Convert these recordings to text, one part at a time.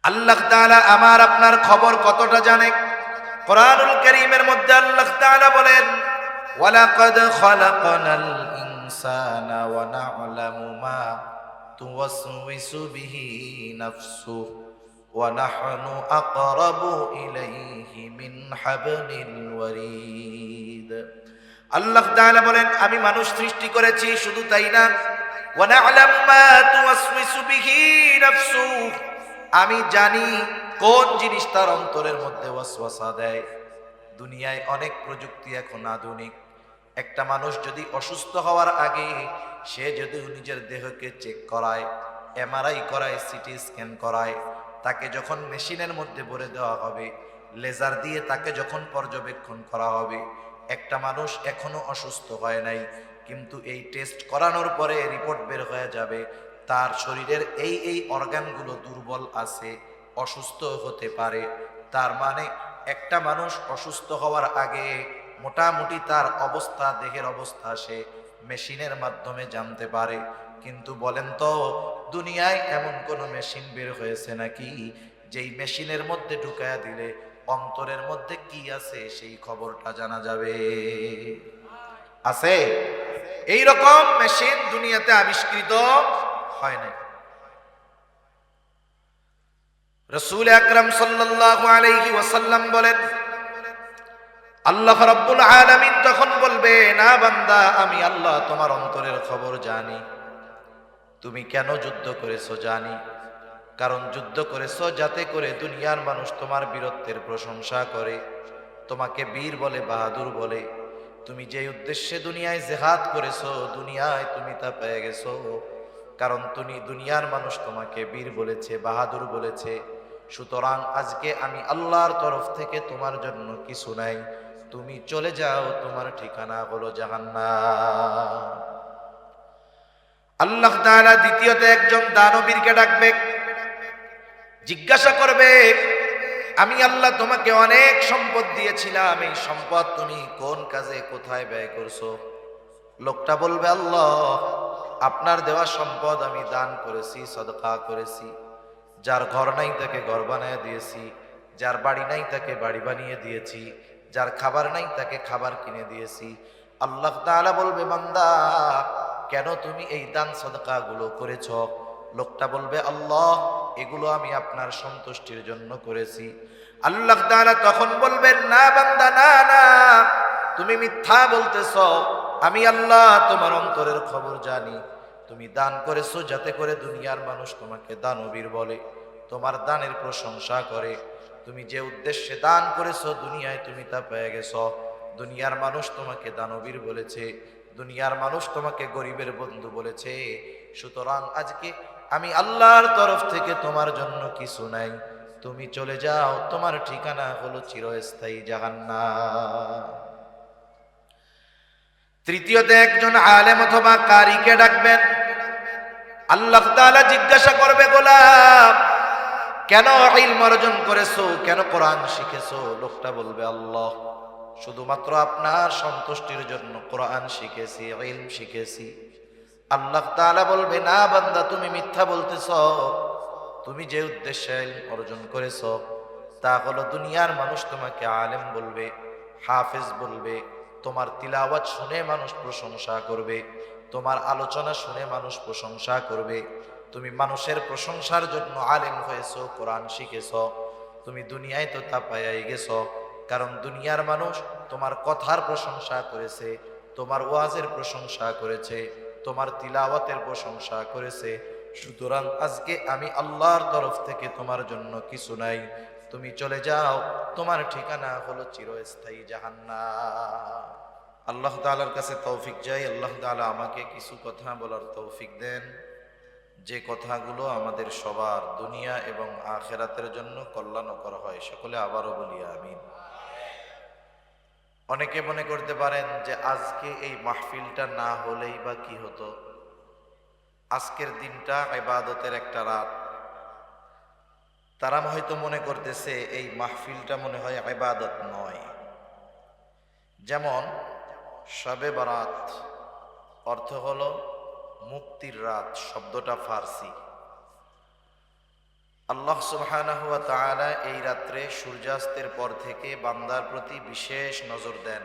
আল্লাহ তাআলা আমার আপনার খবর কতটা জানে? কোরআনুল কারীমের মধ্যে আল্লাহ তাআলা বলেন, ওয়ালাকাদ খালাকনাল ইনসানা ওয়া না'লামু মা তুওয়াসওয়িসু বিহি নাফসুহু ওয়া নাহনু আকরাবু ইলাইহি মিন হাবলিল ওয়ারিদ। আল্লাহ তাআলা বলেন, আমি মানুষ সৃষ্টি করেছি, শুধু তাই না, ওয়া না'লামু মা তুওয়াসওয়িসু বিহি নাফসুহু, আমি জানি কোন জিনিস তার অন্তরের মধ্যে ওয়াসওয়াসা দেয়। দুনিয়ায় অনেক প্রযুক্তি এখন আধুনিক। একটা মানুষ যদি অসুস্থ হওয়ার আগে সে যদি নিজের দেহকে চেক করায়, এমআরআই করায়, সিটি স্ক্যান করায়, তাকে যখন মেশিনের মধ্যে ভরে দেওয়া হবে, লেজার দিয়ে তাকে যখন পর্যবেক্ষণ করা হবে, একটা মানুষ এখনো অসুস্থ হয় নাই, কিন্তু এই টেস্ট করানোর পরে রিপোর্ট বের হয়ে যাবে তার শরীরের এই অর্গানগুলো দুর্বল আছে, অসুস্থ হতে পারে। তার মানে একটা মানুষ অসুস্থ হওয়ার আগে মোটামুটি তার অবস্থা, দেহের অবস্থা সে মেশিনের মাধ্যমে জানতে পারে। কিন্তু বলেন তো, দুনিয়ায় এমন কোন মেশিন বের হয়েছে নাকি যেই মেশিনের মধ্যে ঢুকায়া দিলে অন্তরের মধ্যে কি আছে সেই খবরটা জানা যাবে? আছে? এই রকম মেশিন দুনিয়াতে আবিষ্কৃত হয় নাই। রাসূল আকরাম সাল্লাল্লাহু আলাইহি ওয়াসাল্লাম বলেন, আল্লাহ রাব্বুল আলামিন তখন বলবে, না বান্দা, আমি আল্লাহ তোমার অন্তরের খবর জানি। তুমি কেন যুদ্ধ করেছো জানি। কারণ যুদ্ধ করেছো যাতে করে দুনিয়ার মানুষ তোমার বীরত্বের প্রশংসা করে, তোমাকে বীর বলে, বাহাদুর বলে। তুমি যে উদ্দেশ্যে দুনিয়ায় জিহাদ করেছো, দুনিয়ায় তুমি তা পেয়ে গেছো। কারণ তুমি দুনিয়ার মানুষ তোমাকে বীর বলেছে, বাহাদুর বলেছে। সুতরাং আজকে আমি আল্লাহর তরফ থেকে তোমার জন্য কিছু নাই, তুমি চলে যাও, তোমার ঠিকানা হলো জাহান্নাম। আল্লাহ তাআলা দ্বিতীয়তে একজন দানবীরকে ডাকবে, জিজ্ঞাসা করবে, আমি আল্লাহ তোমাকে অনেক সম্পদ দিয়েছিলাম, এই সম্পদ তুমি কোন কাজে কোথায় ব্যয় করছো? লোকটা বলবে, আল্লাহ, আপনার দেওয়া সম্পদ আমি দান করেছি, সদকা করেছি। যার ঘর নাই তাকে ঘর বানিয়ে দিয়েছি, যার বাড়ি নাই তাকে বাড়ি বানিয়ে দিয়েছি, যার খাবার নাই তাকে খাবার কিনে দিয়েছি। আল্লাহ তাআলা বলবে, বান্দা, কেন তুমি এই দান সদকা গুলো করেছ? লোকটা বলবে, আল্লাহ, এগুলো আমি আপনার সন্তুষ্টির জন্য করেছি। আল্লাহ তাআলা তখন বলবেন, না বান্দা, না না, তুমি মিথ্যা বলতেছ। আমি আল্লাহ তোমার অন্তরের খবর জানি। তুমি দান করেছো যাতে করে দুনিয়ার মানুষ তোমাকে দানবীর বলে, তোমার দানের প্রশংসা করে। তুমি যে উদ্দেশ্যে দান করেছো দুনিয়ায় তুমি তা পেয়ে গেছো। দুনিয়ার মানুষ তোমাকে দানবীর বলেছে, দুনিয়ার মানুষ তোমাকে গরিবের বন্ধু বলেছে। সুতরাং আজকে আমি আল্লাহর তরফ থেকে তোমার জন্য কিছু নাই, তুমি চলে যাও, তোমার ঠিকানা হলো চিরস্থায়ী জাহান্নাম। তৃতীয়তে একজন আলেম অথবা কারীকে ডাকবেন। আল্লাহ তাআলা জিজ্ঞাসা করবে, গোলাম, কেন ইলম অর্জন করেছো, কেন কোরআন শিখেছো? লোকটা বলবে, আল্লাহ, শুধুমাত্র আপনার সন্তুষ্টির জন্য কোরআন শিখেছি, ইলম শিখেছি। আল্লাহ তাআলা বলবে, না বান্দা, তুমি মিথ্যা বলতেছ। তুমি যে উদ্দেশ্যে ইলম অর্জন করেছো তা হলো দুনিয়ার মানুষ তোমাকে আলেম বলবে, হাফেজ বলবে, তোমার তিলাওয়াত শুনে মানুষ প্রশংসা করবে, তোমার আলোচনা শুনে মানুষ প্রশংসা করবে। তুমি মানুষের প্রশংসার জন্য আলেম হয়েছো, কোরআন শিখেছো। তুমি দুনিয়ায় তো তা পাইয়াই গেছো, কারণ দুনিয়ার মানুষ তোমার কথার প্রশংসা করেছে, তোমার ওয়াজের প্রশংসা করেছে, তোমার তিলাওয়াতের প্রশংসা করেছে। সুতরাং আজকে আমি আল্লাহর তরফ থেকে তোমার জন্য কিছু নাই, তুমি চলে যাও, তোমার ঠিকানা হলো চিরস্থায়ী জাহান্নাম। আল্লাহ তাআলার কাছে তৌফিক চাই, আল্লাহ তাআলা আমাকে কিছু কথা বলার তৌফিক দেন, যে কথাগুলো আমাদের সবার দুনিয়া এবং আখিরাতের জন্য কল্যাণকর হয়। সকলে আবারও বলি আমিন। অনেকে মনে করতে পারেন যে আজকে এই মাহফিলটা না হলেই বা কি হতো, আজকের দিনটা ইবাদতের একটা রাত। তারা হয়তো মনে করতেছে এই মাহফিলটা মনে হয় ইবাদত নয়। যেমন শবে বারাত অর্থ হলো মুক্তির রাত, শব্দটা ফার্সি। আল্লাহ সুবহানাহু ওয়া তাআলা এই রাত্রে সূর্যাস্তের পর থেকে বান্দার প্রতি বিশেষ নজর দেন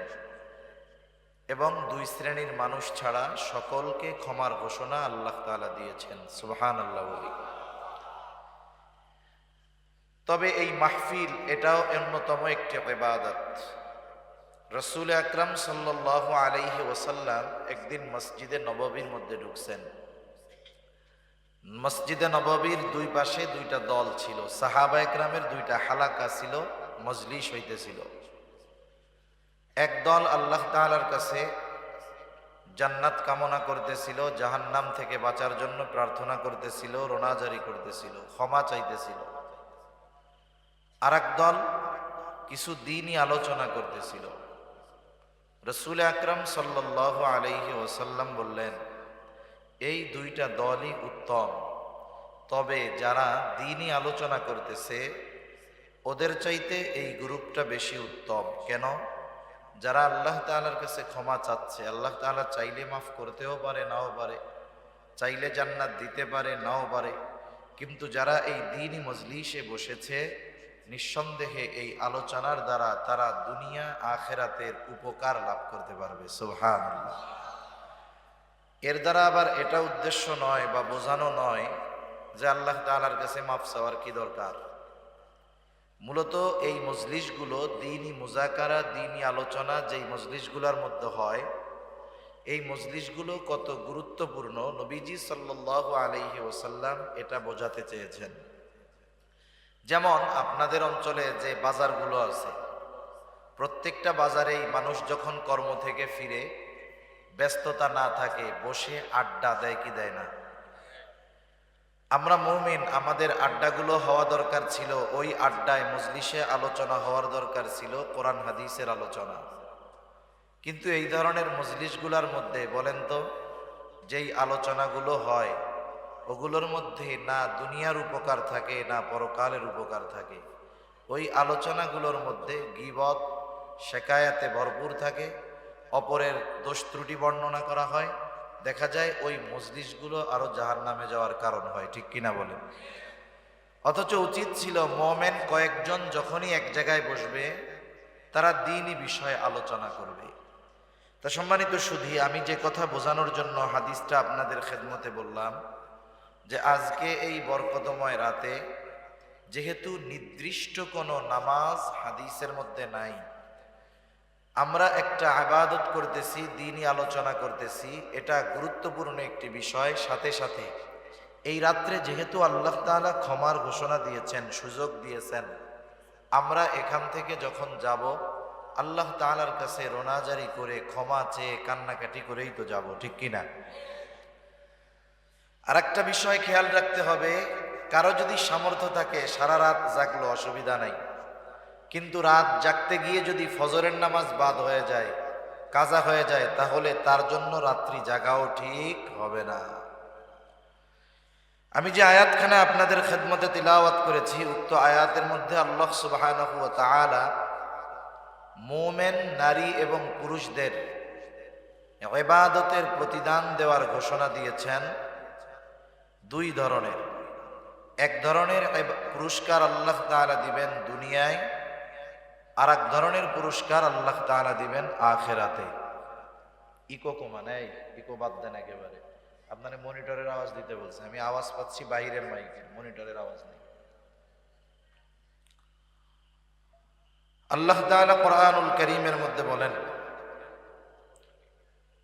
এবং দুই শ্রেণীর মানুষ ছাড়া সকলকে ক্ষমার ঘোষণা আল্লাহ তাআলা দিয়েছেন। সুবহানাল্লাহ। তবে এই মাহফিল এটাও অন্যতম একটি ইবাদত। রাসূল আকরাম সাল্লাল্লাহু আলাইহি ওয়াসাল্লাম একদিন মসজিদে নববীর মধ্যে ঢুকছেন। মসজিদে নববীর দুই পাশে দুইটা দল ছিল, সাহাবা একরামের দুইটা হালাকা ছিল, মজলিস হইতেছিল। এক দল আল্লাহ তাআলার কাছে জান্নাত কামনা করতেছিল, জাহান্নাম থেকে বাঁচার জন্য প্রার্থনা করতেছিল, রোনাজারি করতেছিল, ক্ষমা চাইতেছিল। আর এক দল কিছু দ্বীনি আলোচনা করতেছিল। রাসূল আকরাম সাল্লাল্লাহু আলাইহি ওয়াসাল্লাম বললেন, এই দুইটা দলই উত্তম, তবে যারা দ্বীনি আলোচনা করতেছে ওদের চাইতে এই গ্রুপটা বেশি উত্তম। কেন? যারা আল্লাহ তাআলার কাছে ক্ষমা চাচ্ছে, আল্লাহ তাআলা চাইলে মাফ করতেও পারে, নাও পারে, চাইলে জান্নাত দিতে পারে, নাও পারে, কিন্তু যারা এই দ্বীনি মজলিসে বসেছে নিঃসন্দেহে এই আলোচনার দ্বারা তারা দুনিয়া আখিরাতের উপকার লাভ করতে পারবে। সুবহানাল্লাহ। এর দ্বারা আবার এটা উদ্দেশ্য নয় বা বোঝানো নয় যে আল্লাহ তাআলার কাছে মাফ চাওয়ার কি দরকার। মূলত এই মজলিসগুলো দ্বীনি মুযাকারা, দ্বীনি আলোচনা যেই মজলিসগুলোর মধ্যে হয়, এই মজলিসগুলো কত গুরুত্বপূর্ণ নবীজি সাল্লাল্লাহু আলাইহি ওয়াসাল্লাম এটা বোঝাতে চেয়েছেন। যেমন আপনাদের অঞ্চলে যে বাজারগুলো আছে, প্রত্যেকটা বাজারেই মানুষ যখন কর্ম থেকে ফিরে ব্যস্ততা না থাকে বসে আড্ডা দেয় কি দেয় না? আমরা মুমিন, আমাদের আড্ডাগুলো হওয়া দরকার ছিল ওই আড্ডায় মজলিসে আলোচনা হওয়ার দরকার ছিল কোরআন হাদিসের আলোচনা। কিন্তু এই ধরনের মজলিসগুলোর মধ্যে বলেন তো, যেই আলোচনাগুলো হয় ওগুলোর মধ্যে না দুনিয়ার উপকার থাকে না পরকালের উপকার থাকে। ওই আলোচনাগুলোর মধ্যে গীবত, শেকায়াতে ভরপুর থাকে, অপরের দোষ ত্রুটি বর্ণনা করা হয়। দেখা যায় ওই মজলিসগুলো আরো জাহান্নামে যাওয়ার কারণ হয়। ঠিক কিনা বলেন? অথচ উচিত ছিল মুমিন কয়েকজন যখনই এক জায়গায় বসবে তারা দ্বীনি বিষয়ে আলোচনা করবে। তা সম্মানিত সুধী, আমি যে কথা বোঝানোর জন্য হাদিসটা আপনাদের খেদমতে বললাম যে আজকে এই বরকতময় রাতে যেহেতু নির্দিষ্ট কোনো নামাজ হাদিসের মধ্যে নাই, আমরা একটা ইবাদত করতেছি, দ্বীনি আলোচনা করতেছি, এটা গুরুত্বপূর্ণ একটি বিষয়। সাথে সাথে এই রাত্রে যেহেতু আল্লাহ তাআলা ক্ষমার ঘোষণা দিয়েছেন, সুযোগ দিয়েছেন, আমরা এখান থেকে যখন যাব আল্লাহ তাআলার কাছে রোনাজারি করে ক্ষমা চেয়ে কান্নাকাটি করেই তো যাব। ঠিক কিনা? আর একটা বিষয় খেয়াল রাখতে হবে, কারো যদি সামর্থ্য থাকে সারা রাত জাগলো অসুবিধা নাই, কিন্তু রাত জাগতে গিয়ে যদি ফজরের নামাজ বাদ হয়ে যায়, কাজা হয়ে যায়, তাহলে তার জন্য রাত্রি জাগাও ঠিক হবে না। আমি যে আয়াতখানা আপনাদের খেদমতে তিলাওয়াত করেছি, উক্ত আয়াতের মধ্যে আল্লাহ সুবহানাহু ওয়া তাআলা মুমিন নারী এবং পুরুষদের ইবাদতের প্রতিদান দেওয়ার ঘোষণা দিয়েছেন দুই ধরনের। এক ধরনের পুরস্কার আল্লাহ তাআলা দিবেন দুনিয়ায়, আর এক ধরনের পুরস্কার আল্লাহ তাআলা দিবেন আখিরাতে। ইকো কমান, এই ইকো বাদ দেন একেবারে। আপনার মনিটরের আওয়াজ দিতে বলছে, আমি আওয়াজ পাচ্ছি বাইরের মাইকের, মনিটরের আওয়াজ নেই। আল্লাহ তাআলা কোরআনুল কারীমের মধ্যে বলেন,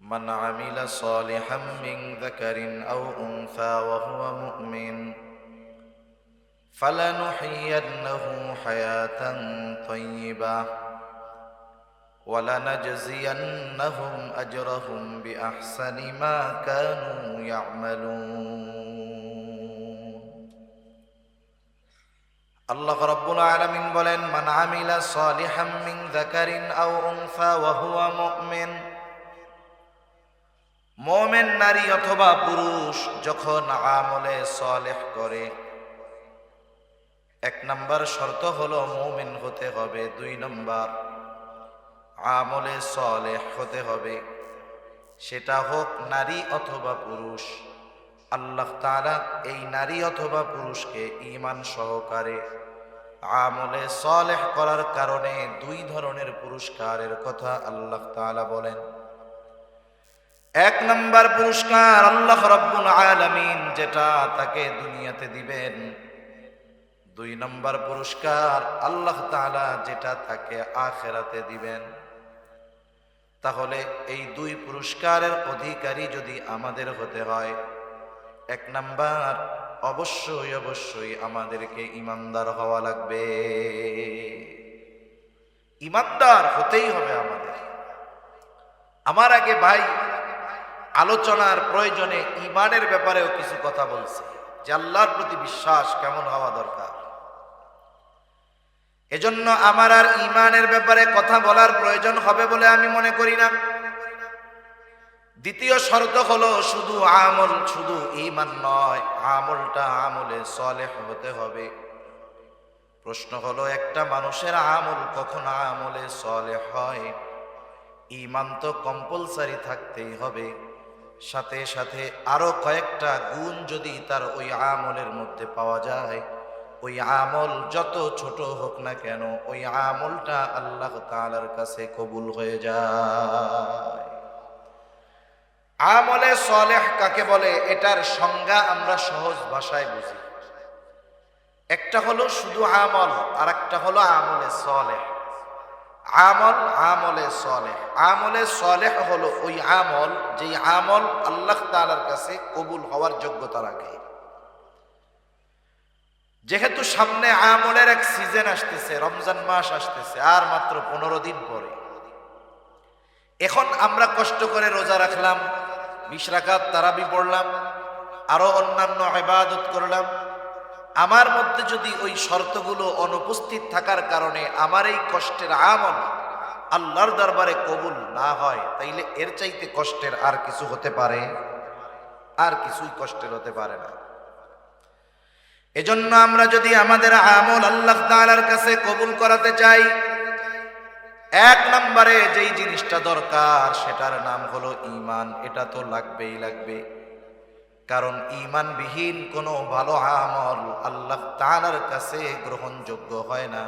মান আমিলা সালিহাম মিন যাকারিন আও উনসা ওয়া হুয়া মুমিন ফালানুহয়িন্নাহু হায়াতান তাইয়্যিবাহ ওয়া লানাজজিয়ান্নাহুম আজরাহুম বিআহসানি মা কানু ইয়ামালুন। আল্লাহ রাব্বুল আলামিন বলেন, মান আমিলা সালিহাম মিন যাকারিন আও উনসা ওয়া হুয়া মুমিন, মুমিন নারী অথবা পুরুষ যখন আমলে সালেহ করে, এক নাম্বার শর্ত হলো মুমিন হতে হবে, দুই নাম্বার আমলে সালেহ হতে হবে, সেটা হোক নারী অথবা পুরুষ। আল্লাহ তাআলা এই নারী অথবা পুরুষকে ঈমান সহকারে আমলে সালেহ করার কারণে দুই ধরনের পুরস্কারের কথা আল্লাহ তাআলা বলেন। এক নাম্বার পুরস্কার আল্লাহ রাব্বুল আলামিন যেটা তাকে দুনিয়াতে দিবেন, দুই নাম্বার পুরস্কার আল্লাহ তাআলা যেটা তাকে আখিরাতে দিবেন। তাহলে এই দুই পুরস্কারের অধিকারী যদি আমাদের হতে হয়, এক নাম্বার অবশ্যই অবশ্যই আমাদেরকে ঈমানদার হওয়া লাগবে। ঈমানদার হতেই হবে আমাদের। আমার আগে ভাই আলোচনার প্রয়োজনে ঈমানের ব্যাপারেও কিছু কথা বলছে যে আল্লাহর প্রতি বিশ্বাস কেমন হওয়া দরকার। এজন্য আমার আর ঈমানের ব্যাপারে কথা বলার প্রয়োজন হবে বলে আমি মনে করি না। দ্বিতীয় শর্ত হলো শুধু আমল, শুধু ঈমান নয়, আমলটা আমলে সালেহ হতে হবে। প্রশ্ন হলো একটা মানুষের আমল কখন আমলে সালেহ হয়? ঈমান তো কম্পালসারি থাকতেই হবে, সাথে সাথে আরো কয়েকটা গুণ যদি তার ওই আমলের মধ্যে পাওয়া যায়, ওই আমল যত ছোট হোক না কেন ওই আমলটা আল্লাহ তাআলার কাছে কবুল হয়ে যায়। আমলে সালেহ কাকে বলে এটার সংজ্ঞা আমরা সহজ ভাষায় বুঝি। একটা হলো শুধু আমল, আর একটা হলো আমলে সালেহ। আমল, আমলে সালেহ। আমলে সালেহ হলো ওই আমল যেই আমল আল্লাহ তাআলার কাছে কবুল হওয়ার যোগ্যতা রাখে। যেহেতু সামনে আমলের এক সিজন আসতেছে, রমজান মাস আসতেছে আর মাত্র 15 দিন পরে। এখন আমরা কষ্ট করে রোজা রাখলাম, 20 রাকাত তারাবি পড়লাম, আরো অন্যান্য ইবাদত করলাম। আমার মধ্যে যদি ওই শর্তগুলো অনুপস্থিত থাকার কারণে আমার এই কষ্টের আমল আল্লাহর দরবারে কবুল না হয়, তাইলে এর চাইতে কষ্টের আর কিছু হতে পারে? আর কিছুই কষ্টের হতে পারে না। এজন্য আমরা যদি আমাদের আমল আল্লাহ তাআলার কাছে কবুল করাতে চাই, এক নম্বরে যেই জিনিসটা দরকার সেটার নাম হলো ঈমান। এটা তো লাগবেই লাগবে, কারণ ঈমানবিহীন কোনো ভালো আমল আল্লাহ তাআলার কাছে গ্রহণযোগ্য হয় না।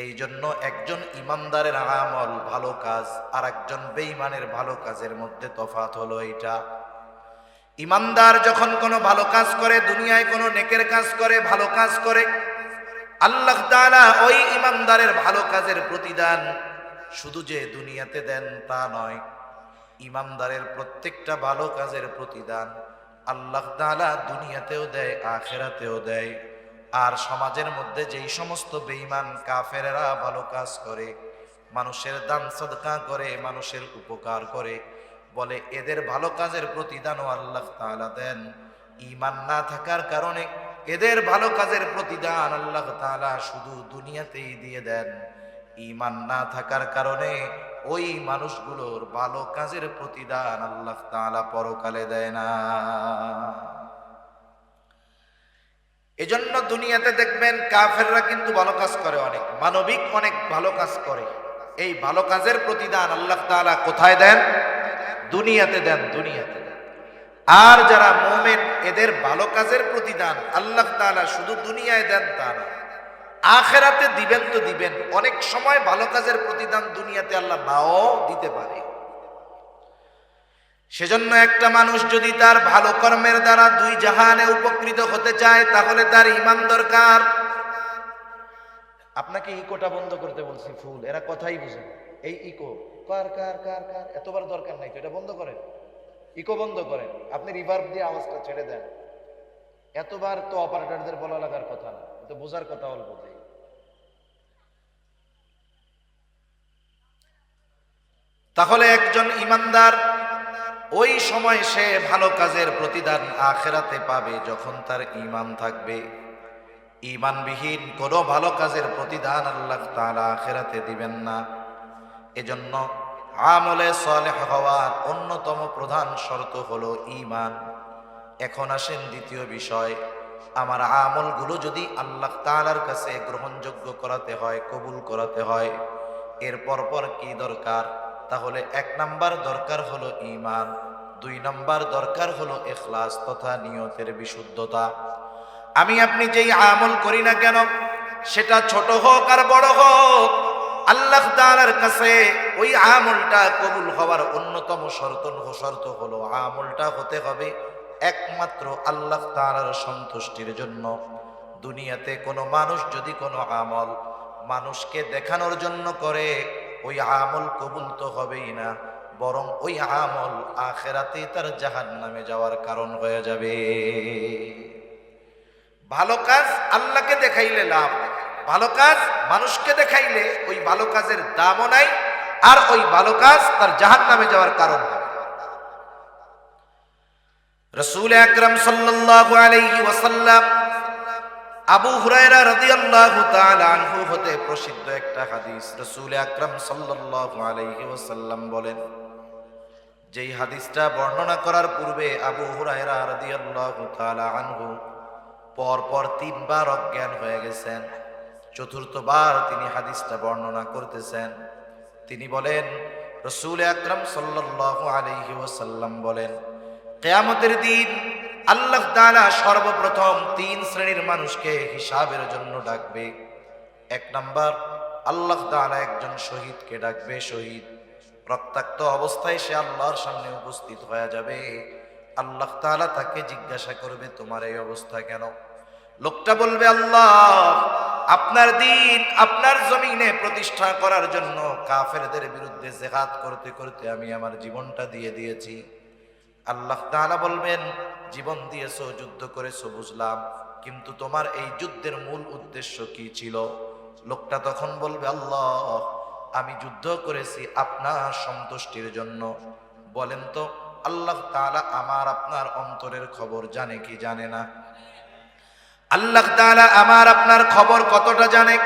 এই জন্য একজন ঈমানদারের আমল ভালো কাজ আর একজন বেঈমানের ভালো কাজের মধ্যে তফাৎ হলো এইটা। ঈমানদার যখন কোনো ভালো কাজ করে, দুনিয়ায় কোনো নেকের কাজ করে, ভালো কাজ করে, আল্লাহ তাআলা ওই ঈমানদারের ভালো কাজের প্রতিদান শুধু যে দুনিয়াতে দেন তা নয়, ঈমানদারের প্রত্যেকটা ভালো কাজের প্রতিদান আল্লাহ তাআলা দুনিয়াতেও দেয়, আখিরাতেও দেয়। আর সমাজের মধ্যে যেই সমস্ত বেঈমান কাফেরেরা ভালো কাজ করে, মানুষের দান সদকা করে, মানুষের উপকার করে, বলে এদের ভালো কাজের প্রতিদানও আল্লাহ তাআলা দেন। ঈমান না থাকার কারণে এদের ভালো কাজের প্রতিদান আল্লাহ তাআলা শুধু দুনিয়াতেই দিয়ে দেন। ঈমান না থাকার কারণে ওই মানুষগুলোর ভালো কাজের প্রতিদান আল্লাহ তাআলা পরকালে দেয় না। এজন্য দুনিয়াতে দেখবেন কাফেররা কিন্তু ভালো কাজ করে, অনেক মানবিক অনেক ভালো কাজ করে। এই ভালো কাজের প্রতিদান আল্লাহ তাআলা কোথায় দেন? দুনিয়াতে দেন, দুনিয়াতে। আর যারা মুমিন এদের ভালো কাজের প্রতিদান আল্লাহ তাআলা শুধু দুনিয়ায় দেন তা না, আখিরাতে দিবেন তো দিবেন। অনেক সময় ভালো কাজের প্রতিদান দুনিয়াতে আল্লাহ নাও দিতে পারে। সেজন্য একটা মানুষ যদি তার ভালো কর্মের দ্বারা দুই জাহানে উপকৃত হতে চায়, তাহলে তার ঈমান দরকার। আপনাকে ইকোটা বন্ধ করতে বলছি, ফুল এরা কথাই বুঝে না। এই ইকো কার কার কার কার এতবার দরকার নাই তো, এটা বন্ধ করেন, ইকো বন্ধ করেন। আপনি রিভার্ব দিয়ে আওয়াজটা ছেড়ে দেন। এতবার তো অপারেটরদের বলা লাগার কথা না, তো বোঝার কথা অল্প। তাহলে একজন ঈমানদার ওই সময় সে ভালো কাজের প্রতিদান আখিরাতে পাবে যখন তার ঈমান থাকবে। ঈমানবিহীন কোনো ভালো কাজের প্রতিদান আল্লাহ তাআলা আখিরাতে দিবেন না। এজন্য আমলে সালেহ হওয়ার অন্যতম প্রধান শর্ত হলো ঈমান। এখন আসেন দ্বিতীয় বিষয়, আমার আমলগুলো যদি আল্লাহ তাআলার কাছে গ্রহণযোগ্য করাতে হয়, কবুল করাতে হয়, এর পর কি দরকার? তাহলে এক নাম্বার দরকার হলো ঈমান, দুই নাম্বার দরকার হলো ইখলাস তথা নিয়তের বিশুদ্ধতা। আমি আপনি যেই আমল করি না কেন, সেটা ছোট হোক আর বড় হোক, আল্লাহ তাআলার কাছে ওই আমলটা কবুল হওয়ার অন্যতম শর্ত হলো আমলটা হতে হবে একমাত্র আল্লাহ তাআলার সন্তুষ্টির জন্য। দুনিয়াতে কোনো মানুষ যদি কোনো আমল মানুষকে দেখানোর জন্য করে, ওই আমল কবুল তো হবেই না, বরং ওই আমল আখিরাতে তার জাহান্নামে যাওয়ার কারণ হয়ে যাবে। ভালো কাজ আল্লাহকে দেখাইলে লাভ, ভালো কাজ মানুষকে দেখাইলে ওই ভালো কাজের দামও নাই, আর ওই ভালো কাজ তার জাহান্নামে যাওয়ার কারণ হবে। রাসূল আকরাম সাল্লাল্লাহু আলাইহি ওয়াসাল্লাম আবু হুরায়রা রাদিয়াল্লাহু তাআলা আনহু হতে প্রসিদ্ধ একটা হাদিস, রাসূল আকরাম সাল্লাল্লাহু আলাইহি ওয়াসাল্লাম বলেন, যেই হাদিসটা বর্ণনা করার পূর্বে আবু হুরায়রা রাদিয়াল্লাহু তাআলা আনহু পরপর 3 বার অজ্ঞান হয়ে গেছেন, চতুর্থবার তিনি হাদিসটা বর্ণনা করতেছেন। তিনি বলেন, রাসূল আকরাম সাল্লাল্লাহু আলাইহি ওয়াসাল্লাম বলেন, কিয়ামতের দিন আল্লাহ তাআলা সর্বপ্রথম 3 শ্রেণীর মানুষকে হিসাবের জন্য ডাকবে। 1 নাম্বার, আল্লাহ তাআলা একজন শহীদকে ডাকবে। শহীদ রক্তাক্ত অবস্থায় সে আল্লাহর সামনে উপস্থিত হয়ে যাবে। আল্লাহ তাআলা তাকে জিজ্ঞাসা করবে, তোমার এই অবস্থা কেন? লোকটা বলবে, আল্লাহ, আপনার দ্বীন আপনার জমিনে প্রতিষ্ঠা করার জন্য কাফেরদের বিরুদ্ধে জিহাদ করতে করতে আমি আমার জীবনটা দিয়ে দিয়েছি। আল্লাহ তাআলা বলবেন, জীবন দিয়েছো, যুদ্ধ করেছো বুঝলাম, কিন্তু তোমার এই যুদ্ধের মূল উদ্দেশ্য কি ছিল? লোকটা তখন বলবে, আল্লাহ, আমি যুদ্ধ করেছি আপনার সন্তুষ্টির জন্য। বলেন তো, আল্লাহ তাআলা আমার আপনার অন্তরের খবর জানে কি জানে না? আল্লাহ তাআলা আমার আপনার খবর কতটা জানে?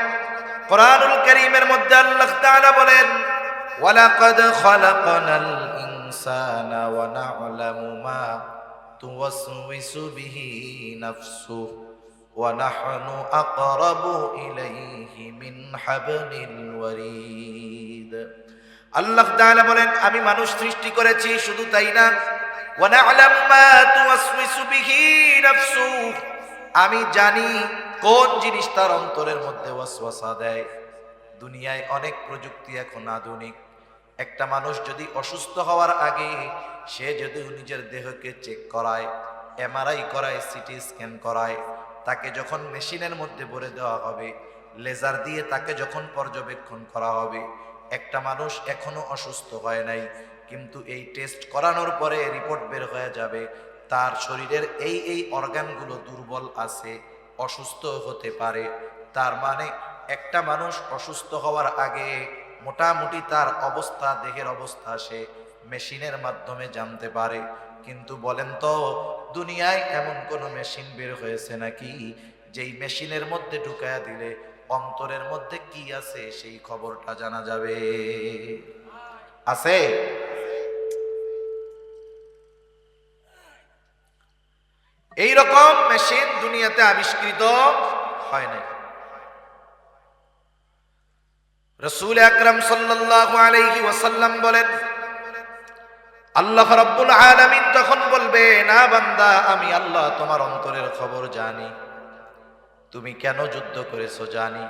কোরআনুল কারীমের মধ্যে আল্লাহ তাআলা বলেন, ওয়ালাকাদ খালাকনাল ইনসানা ওয়া না'লামু মা তুওয়াসওয়িসু বিহি নাফসুহু ওয়া নাহনু আকরাবু ইলাইহি মিন হাবলিল ওয়ারিদ। আল্লাহ তাআলা বলেন, আমি মানুষ সৃষ্টি করেছি, শুধু তাই না, ওয়া না'লামু মা তুওয়াসওয়িসু বিহি নাফসুহু, আমি জানি কোন জিনিস তার অন্তরের মধ্যে ওয়াসওয়াসা দেয়। দুনিয়ায় অনেক প্রযুক্তি এখন আধুনিক। একটা মানুষ যদি অসুস্থ হওয়ার আগে সে যদি নিজের দেহকে চেক করায়, এমআরআই করায়, সিটি স্ক্যান করায়, তাকে যখন মেশিনের মধ্যে ভরে দেওয়া হবে, লেজার দিয়ে তাকে যখন পর্যবেক্ষণ করা হবে, একটা মানুষ এখনো অসুস্থ হয় নাই, কিন্তু এই টেস্ট করানোর পরে রিপোর্ট বের হয়ে যাবে তার শরীরের এই অর্গানগুলো দুর্বল আছে, অসুস্থ হতে পারে। তার মানে একটা মানুষ অসুস্থ হওয়ার আগে মোটামুটি তার অবস্থা, দেহের অবস্থা সে মেশিনের মাধ্যমে জানতে পারে। কিন্তু বলেন তো, দুনিয়ায় এমন কোনো মেশিন বের হয়েছে নাকি যেই মেশিনের মধ্যে ঢুকায়া দিলে অন্তরের মধ্যে কি আছে সেই খবরটা জানা যাবে? আছে? এই রকম মেশিন দুনিয়াতে আবিষ্কৃত হয় নাই। রাসূল আকরাম সাল্লাল্লাহু আলাইহি ওয়াসাল্লাম বলেন, আল্লাহ রাব্বুল আলামিন তখন বলবে, না বান্দা, আমি আল্লাহ তোমার অন্তরের খবর জানি। তুমি কেন যুদ্ধ করেছো জানি,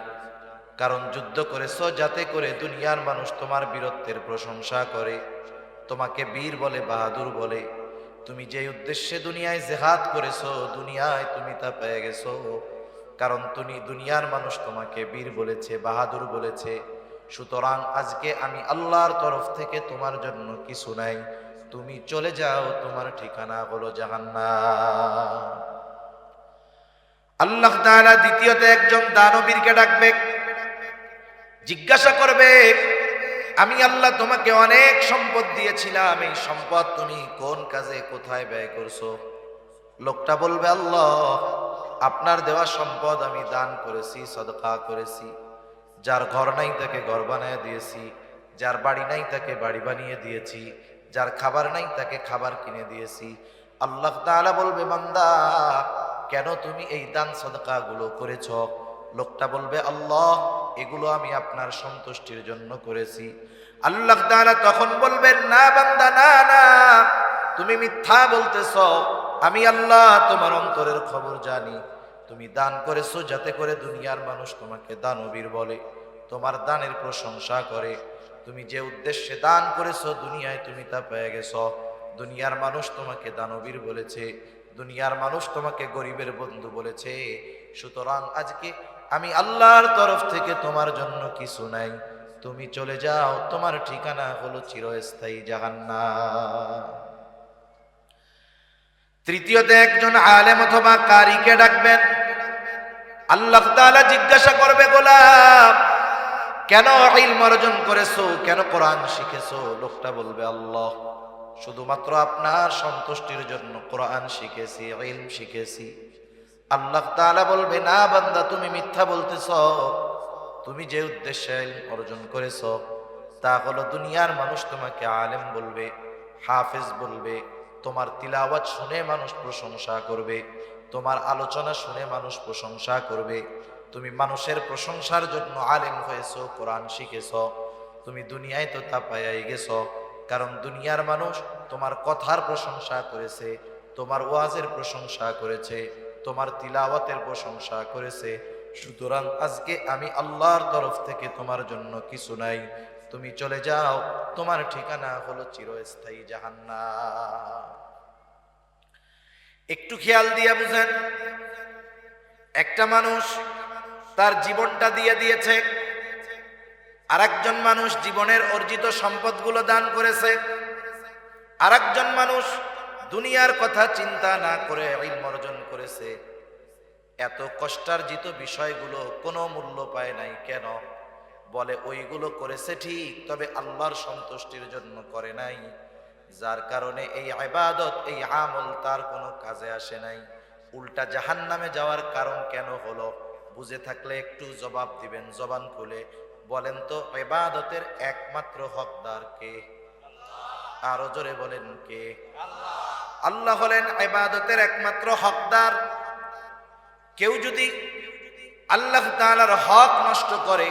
কারণ যুদ্ধ করেছো যাতে করে দুনিয়ার মানুষ তোমার বীরত্বের প্রশংসা করে, তোমাকে বীর বলে, বাহাদুর বলে। তুমি যে উদ্দেশ্যে দুনিয়ায় জিহাদ করেছো, দুনিয়ায় তুমি তা পেয়ে গেছো, কারণ তুমি দুনিয়ার মানুষ তোমাকে বীর বলেছে, বাহাদুর বলেছে। সুতরাং আজকে আমি আল্লাহর তরফ থেকে তোমার জন্য কিছু নাই, তুমি চলে যাও, তোমার ঠিকানা হলো জাহান্নাম। আল্লাহ তাআলা দ্বিতীয়তে একজন দানবীরকে ডাকবে, জিজ্ঞাসা করবে, আমি আল্লাহ তোমাকে অনেক সম্পদ দিয়েছিলাম, এই সম্পদ তুমি কোন কাজে কোথায় ব্যয় করছো? লোকটা বলবে, আল্লাহ, আপনার দেওয়া সম্পদ আমি দান করেছি, সদকা করেছি। যার ঘর নাই তাকে ঘর বানিয়ে দিয়েছি, যার বাড়ি নাই তাকে বাড়ি বানিয়ে দিয়েছি, যার খাবার নাই তাকে খাবার কিনে দিয়েছি। আল্লাহ তাআলা বলবে, বান্দা, কেন তুমি এই দান সদকা গুলো করেছ? লোকটা বলবে, আল্লাহ, এগুলো আমি আপনার সন্তুষ্টির জন্য করেছি। আল্লাহ তাআলা তখন বলবেন, না বান্দা, না, তুমি মিথ্যা বলতেছ। আমি আল্লাহ তোমার অন্তরের খবর জানি। তুমি দান করেছো যাতে করে দুনিয়ার মানুষ তোমাকে দানবীর বলে, তোমার দানের প্রশংসা করে। তুমি যে উদ্দেশ্যে দান করেছো দুনিয়ায় তুমি তা পেয়ে গেছো। দুনিয়ার মানুষ তোমাকে দানবীর বলেছে, দুনিয়ার মানুষ তোমাকে গরিবের বন্ধু বলেছে। সুতরাং আজকে আমি আল্লাহর তরফ থেকে তোমার জন্য কিছু নাই, তুমি চলে যাও, তোমার ঠিকানা হলো চিরস্থায়ী জাহান্নাম। তৃতীয়তে একজন আলেম অথবা কারিকে ডাকবেন। আল্লাহ তাআলা জিজ্ঞাসা করবে, গোলাম কেন ইলম অর্জন করেছো, কেন কোরআন শিখেছো? লোকটা বলবে, আল্লাহ শুধুমাত্র আপনার সন্তুষ্টির জন্য কোরআন শিখেছি, ইলম শিখেছি। আল্লাহ তাআলা বলবে, না বান্দা, তুমি মিথ্যা বলতেছ। তুমি যে উদ্দেশ্যে ইলম অর্জন করেছো তা হলো দুনিয়ার মানুষ তোমাকে আলেম বলবে, হাফেজ বলবে, তোমার তিলাওয়াত শুনে মানুষ প্রশংসা করবে, তোমার আলোচনা শুনে মানুষ প্রশংসা করবে। তুমি মানুষের প্রশংসার জন্য আলেম হয়েছো, কোরআন শিখেছো। তুমি দুনিয়ায় তো তা পাইয়াই গেছো, কারণ দুনিয়ার মানুষ তোমার কথার প্রশংসা করেছে, তোমার ওয়াজের প্রশংসা করেছে, তোমার তিলাওয়াতের প্রশংসা করেছে। সুতরাং আজকে আমি আল্লাহর তরফ থেকে তোমার জন্য কিছু নাই, তুমি চলে যাও, তোমার ঠিকানা হলো চিরস্থায়ী জাহান্নাম। একটু খেয়াল দিয়ে বুঝেন, একটা মানুষ তার জীবনটা দিয়ে দিয়েছে, আরেকজন মানুষ জীবনের অর্জিত সম্পদগুলো দান করেছে, আরেকজন মানুষ দুনিয়ার কথা চিন্তা না করে ইলম অর্জন করেছে। এত কষ্টার্জিত বিষয়গুলো কোনো মূল্য পায় নাই। কেন? বলে ওইগুলো করেছে ঠিক, তবে আল্লাহর সন্তুষ্টির জন্য করে নাই, যার কারণে এই ইবাদত, এই আমল তার কোনো কাজে আসে নাই। উল্টা জাহান্নামে যাওয়ার কারণ কেন হলো? বুঝে থাকলে একটু জবাব দিবেন জবান খুলে। বলেন তো, ইবাদতের একমাত্র হকদার কে? আরো জোরে বলেন, কে? আল্লাহ হলেন ইবাদতের একমাত্র হকদার। কেউ যদি আল্লাহ তাআলার হক নষ্ট করে,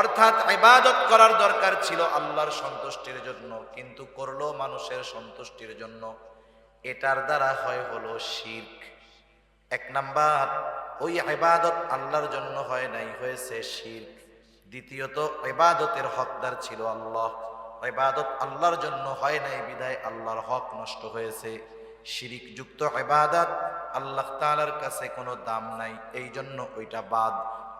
অর্থাৎ ইবাদত করার দরকার ছিল আল্লাহর সন্তুষ্টির জন্য, কিন্তু করলো মানুষের সন্তুষ্টির জন্য, এটার দ্বারা হলো শিরক। এক নাম্বার, ওই ইবাদত আল্লাহর জন্য হয় নাই, হয়েছে শিরক। দ্বিতীয়ত, ইবাদতের হকদার ছিল আল্লাহ, ইবাদত আল্লাহর জন্য হয় নাই, বিধায় আল্লাহর হক নষ্ট হয়েছে। শিরিক যুক্ত ইবাদত আল্লাহ তাআলার কাছে কোনো দাম নাই, এই জন্য ওইটা বাদ।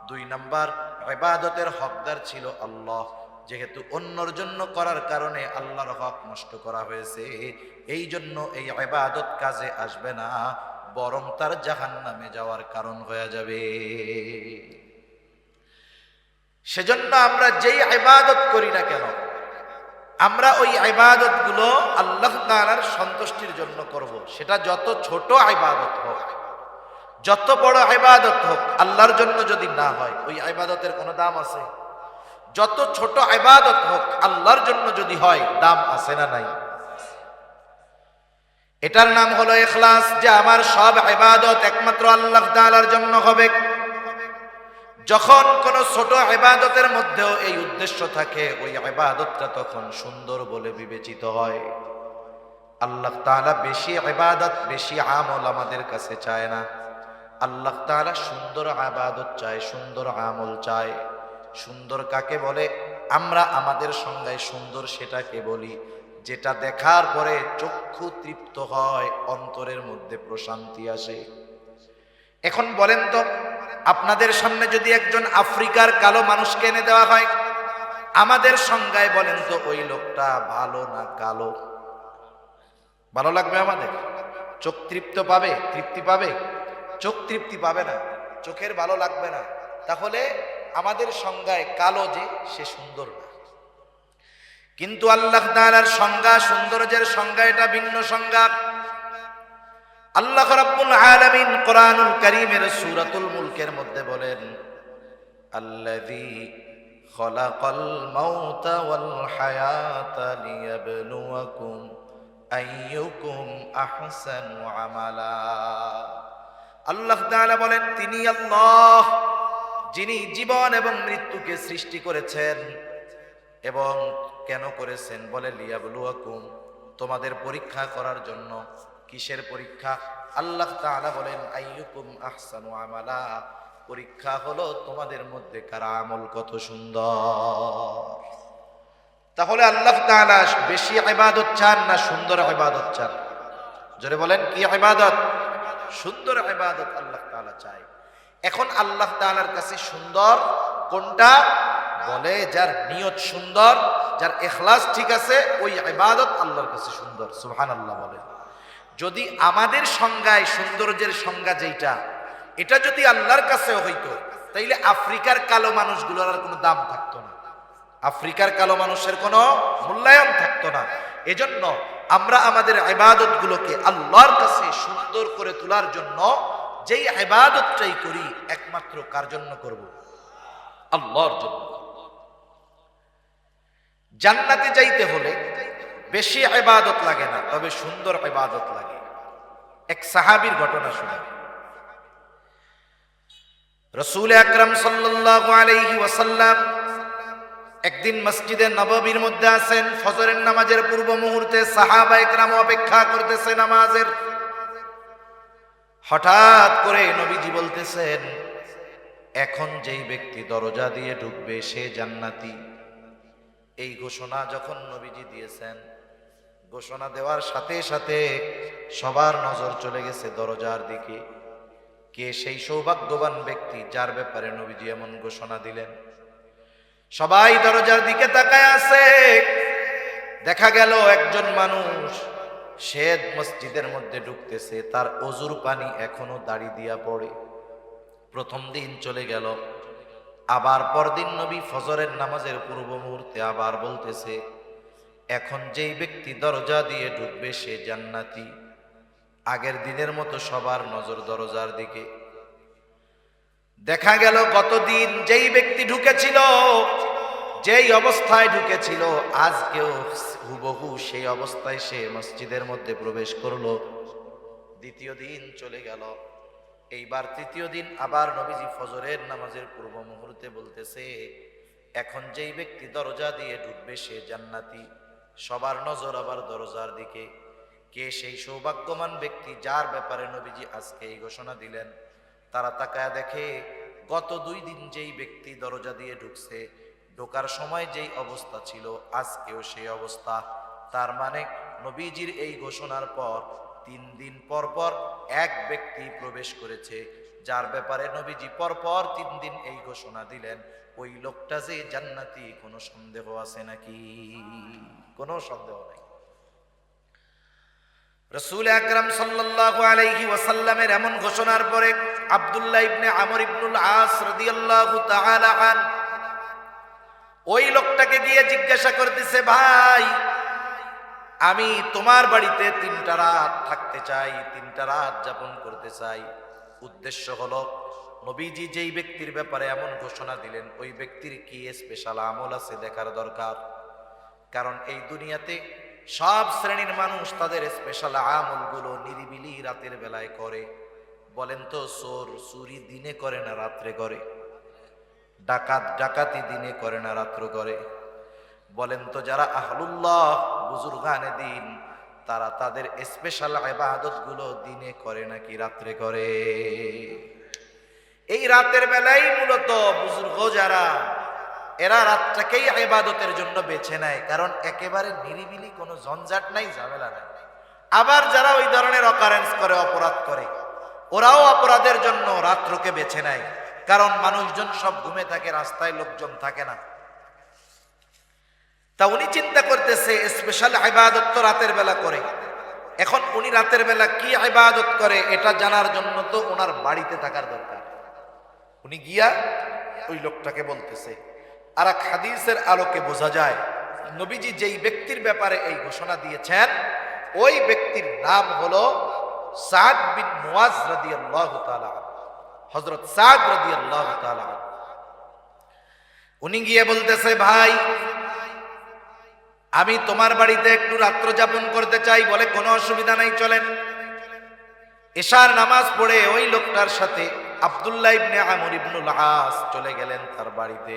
দুই নাম্বার, ইবাদতের হকদার ছিল আল্লাহ, যেহেতু অন্যর জন্য করার কারণে আল্লাহর হক নষ্ট করা হয়েছে, এই জন্য এই ইবাদত কাজে আসবে না, বরং তার জাহান্নামে যাওয়ার কারণ হয়ে যাবে। সেজন্য আমরা যেই ইবাদত করি না কেন, আমরা ওই ইবাদত গুলো আল্লাহ তাআলার সন্তুষ্টির জন্য করব। সেটা যত ছোট ইবাদত হোক, যত বড় ইবাদত হোক, আল্লাহর জন্য যদি না হয় ওই ইবাদতের কোনো দাম আছে? যত ছোট ইবাদত হোক, আল্লাহর জন্য যদি হয়, দাম আছে না নাই? এটার নাম হলো ইখলাস, যে আমার সব ইবাদত একমাত্র আল্লাহ তাআলার জন্য হবে। যখন কোন ছোট ইবাদতের মধ্যেও এই উদ্দেশ্য থাকে, ওই ইবাদতটা তখন সুন্দর বলে বিবেচিত হয়। আল্লাহ তাআলা বেশি ইবাদত, বেশি আমল আমাদের কাছে চায় না। আল্লাহ তাআলা সুন্দর ইবাদত চায়, সুন্দর আমল চায়। সুন্দর কাকে বলে? আমরা আমাদের সংজ্ঞায় সুন্দর সেটাকে বলি যেটা দেখার পরে চক্ষু তৃপ্ত হয়, অন্তরের মধ্যে প্রশান্তি আসে। এখন বলেন তো, আপনাদের সামনে যদি একজন আফ্রিকার কালো মানুষকে এনে দেওয়া হয়, আমাদের সংজ্ঞায় বলেন তো ওই লোকটা ভালো না কালো? ভালো লাগবে আমাদের? চোখ তৃপ্ত পাবে? তৃপ্তি পাবে? চোখ তৃপ্তি পাবে না, চোখের ভালো লাগবে না। তাহলে আমাদের সংজ্ঞায় কালো যে, সে সুন্দর না। কিন্তু আল্লাহ তাআলার সংজ্ঞা, সৌন্দর্যের সংজ্ঞা এটা ভিন্ন সংজ্ঞা। আল্লাহ রাব্বুল আলামিন কোরআনুল কারীমের সূরাতুল মুলকের মধ্যে বলেন, আল্লাযী খালাকাল মাউতা ওয়াল হায়াতা লিয়াবলুয়াকুম আইয়ুকুম আহসানু আমালা। আল্লাহ তাআলা বলেন, তিনি আল্লাহ, যিনি জীবন এবং মৃত্যুকে সৃষ্টি করেছেন। এবং কেন করেছেন? বলে লিয়াবলুয়াকুম, তোমাদের পরীক্ষা করার জন্য। কিসের পরীক্ষা? আল্লাহ তাআলা বলেন আইয়ুকুম আহসানু আমালা, পরীক্ষা হলো তোমাদের মধ্যে কার আমল কত সুন্দর। তাহলে আল্লাহ তাআলা বেশি ইবাদত চান না সুন্দর ইবাদত চান? জোরে বলেন, কি ইবাদত? সুন্দর ইবাদত আল্লাহ তাআলা চায়। এখন আল্লাহ তাআলার কাছে সুন্দর কোনটা? বলে যার নিয়ত সুন্দর, যার ইখলাস ঠিক আছে, ওই ইবাদত আল্লাহর কাছে সুন্দর। সুবহানাল্লাহ বলেন। যদি আমাদের সংজ্ঞায় সৌন্দর্যের সংজ্ঞা যেটা, এটা যদি আল্লাহর কাছে হইতো, তাইলে আফ্রিকার কালো মানুষগুলোর আর কোনো দাম থাকতো না, আফ্রিকার কালো মানুষের কোনো মূল্যায়ন থাকতো না। এজন্য আমরা আমাদের ইবাদতগুলোকে আল্লাহর কাছে সুন্দর করে তোলার জন্য যেই ইবাদতটাই করি একমাত্র কার জন্য করব? আল্লাহর জন্য। জান্নাতে যাইতে হলে বেশি ইবাদত লাগে না, তবে সুন্দর ইবাদত লাগে। এক সাহাবীর ঘটনা শুনেন। রাসূল আকরাম সাল্লাল্লাহু আলাইহি ওয়াসাল্লাম একদিন মসজিদে নববীর মধ্যে আছেন, ফজরের নামাজের পূর্ব মুহূর্তে সাহাবায়ে কেরাম অপেক্ষা করতেছে নামাজের। হঠাৎ করে নবীজি বলতেছেন, এখন যেই ব্যক্তি দরজা দিয়ে ঢুকবে সে জান্নাতি। এই ঘোষণা যখন নবীজি দিয়েছেন, ঘোষণা দেওয়ার সাথে সাথে সবার নজর চলে গেছে দরজার দিকে। কে সেই সৌভাগ্যবান ব্যক্তি যার ব্যাপারে নবীজি এমন ঘোষণা দিলেন? সবাই দরজার দিকে তাকায় আছে। দেখা গেল একজন মানুষ, সে মসজিদের মধ্যে ঢুকতেছে, তার অজুর পানি এখনো দাড়ি দিয়া পড়ে। প্রথম দিন চলে গেল, আবার পরদিন নবী ফজরের নামাজের পূর্ব মুহূর্তে আবার বলতেছে, এখন যেই ব্যক্তি দরজা দিয়ে ঢুকবে সে জান্নাতি। আগের দিনের মতো সবার নজর দরজার দিকে। দেখা গেল গতদিন যেই ব্যক্তি ঢুকেছিল, যেই অবস্থায় ঢুকেছিল, আজকেও হুবহু সেই অবস্থায় সে মসজিদের মধ্যে প্রবেশ করলো। দ্বিতীয় দিন চলে গেল, এইবার তৃতীয় দিন আবার নবীজি ফজরের নামাজের পূর্ব মুহূর্তে বলতেছে, এখন যেই ব্যক্তি দরজা দিয়ে ঢুকবে সে জান্নাতি। সবার নজর আবার দরজার দিকে। কে সেই সৌভাগ্যবান ব্যক্তি যার ব্যাপারে নবীজি আজকে এই ঘোষণা দিলেন? তারা তাকায় দেখে, গত 2 দিন যেই ব্যক্তি দরজা দিয়ে ঢুকছে, ঢোকার সময় যেই অবস্থা ছিল আজকেও সেই অবস্থা। তার মানে নবীজির এই ঘোষণার পর 3 দিন পর পর এক ব্যক্তি প্রবেশ করেছে, যার ব্যাপারে নবীজি পরপর 3 দিন এই ঘোষণা দিলেন। ওই লোকটা যে জান্নাতি, কোনো সন্দেহ আছে নাকি? কোনো সন্দেহ নেই। রাসূল আকরাম সাল্লাল্লাহু আলাইহি ওয়াসাল্লামের এমন ঘোষণার পরে আব্দুল্লাহ ইবনে আমর ইবনুল আস রাদিয়াল্লাহু তাআলা আন ওই লোকটাকে গিয়ে জিজ্ঞাসা করতেছে, ভাই আমি তোমার বাড়িতে 3টা রাত থাকতে চাই, 3টা রাত যাপন করতে চাই। উদ্দেশ্য হলো নবীজি যেই ব্যক্তির ব্যাপারে এমন ঘোষণা দিলেন, ওই ব্যক্তির কি স্পেশাল আমল আছে দেখার দরকার। কারণ এই দুনিয়াতে সব শ্রেণীর মানুষ তাদের স্পেশাল আমলগুলো নিরিবিলি রাতের বেলায় করে। বলেন তো, চোর চুরি দিনে করে না রাত্রে করে? ডাকাত ডাকাতি দিনে করে না রাত্র করে? বলেন তো, যারা আহলুল্লাহ বুজুর্গানে দিন, তারা তাদের স্পেশাল ইবাদত গুলো দিনে করে নাকি রাত্রে করে? এই রাতের বেলায় মূলত বুজুর্গ যারা, এরা রাতটাকেই ইবাদতের জন্য বেছে নেয়, কারণ একেবারে নিরিবিলি, কোনো ঝঞ্ঝাট নাই, ঝামেলা নাই। আবার যারা ওই ধরনের অকারেন্স করে, অপরাধ করে, ওরাও অপরাধের জন্য রাত্রকে বেছে নেয়, কারণ মানুষজন সব ঘুমে থাকে, রাস্তায় লোকজন থাকে না। তা উনি চিন্তা করতেছে স্পেশাল ইবাদত তো রাতের বেলা করে। এখন উনি রাতের বেলা কি ইবাদত করে এটা জানার জন্য তো ওনার বাড়িতে থাকার দরকার। উনি গিয়া ওই লোকটাকে বলতেছে। আর এক হাদিসের আলোকে বোঝা যায় নবীজি যেই ব্যক্তির ব্যাপারে এই ঘোষণা দিয়েছেন, ওই ব্যক্তির নাম হলো সাদ বিন মুআজ রাদিয়াল্লাহু তাআলা, হযরত সাদ রাদিয়াল্লাহু তাআলা। উনি গিয়ে বলতেছে, ভাই আমি তোমার বাড়িতে একটু রাত্র যাপন করতে চাই। বলে, কোনো অসুবিধা নাই, চলেন। এশার নামাজ পড়ে ওই লোকটার সাথে আব্দুল্লাহ ইবনে আমর ইবনুল আস চলে গেলেন তার বাড়িতে।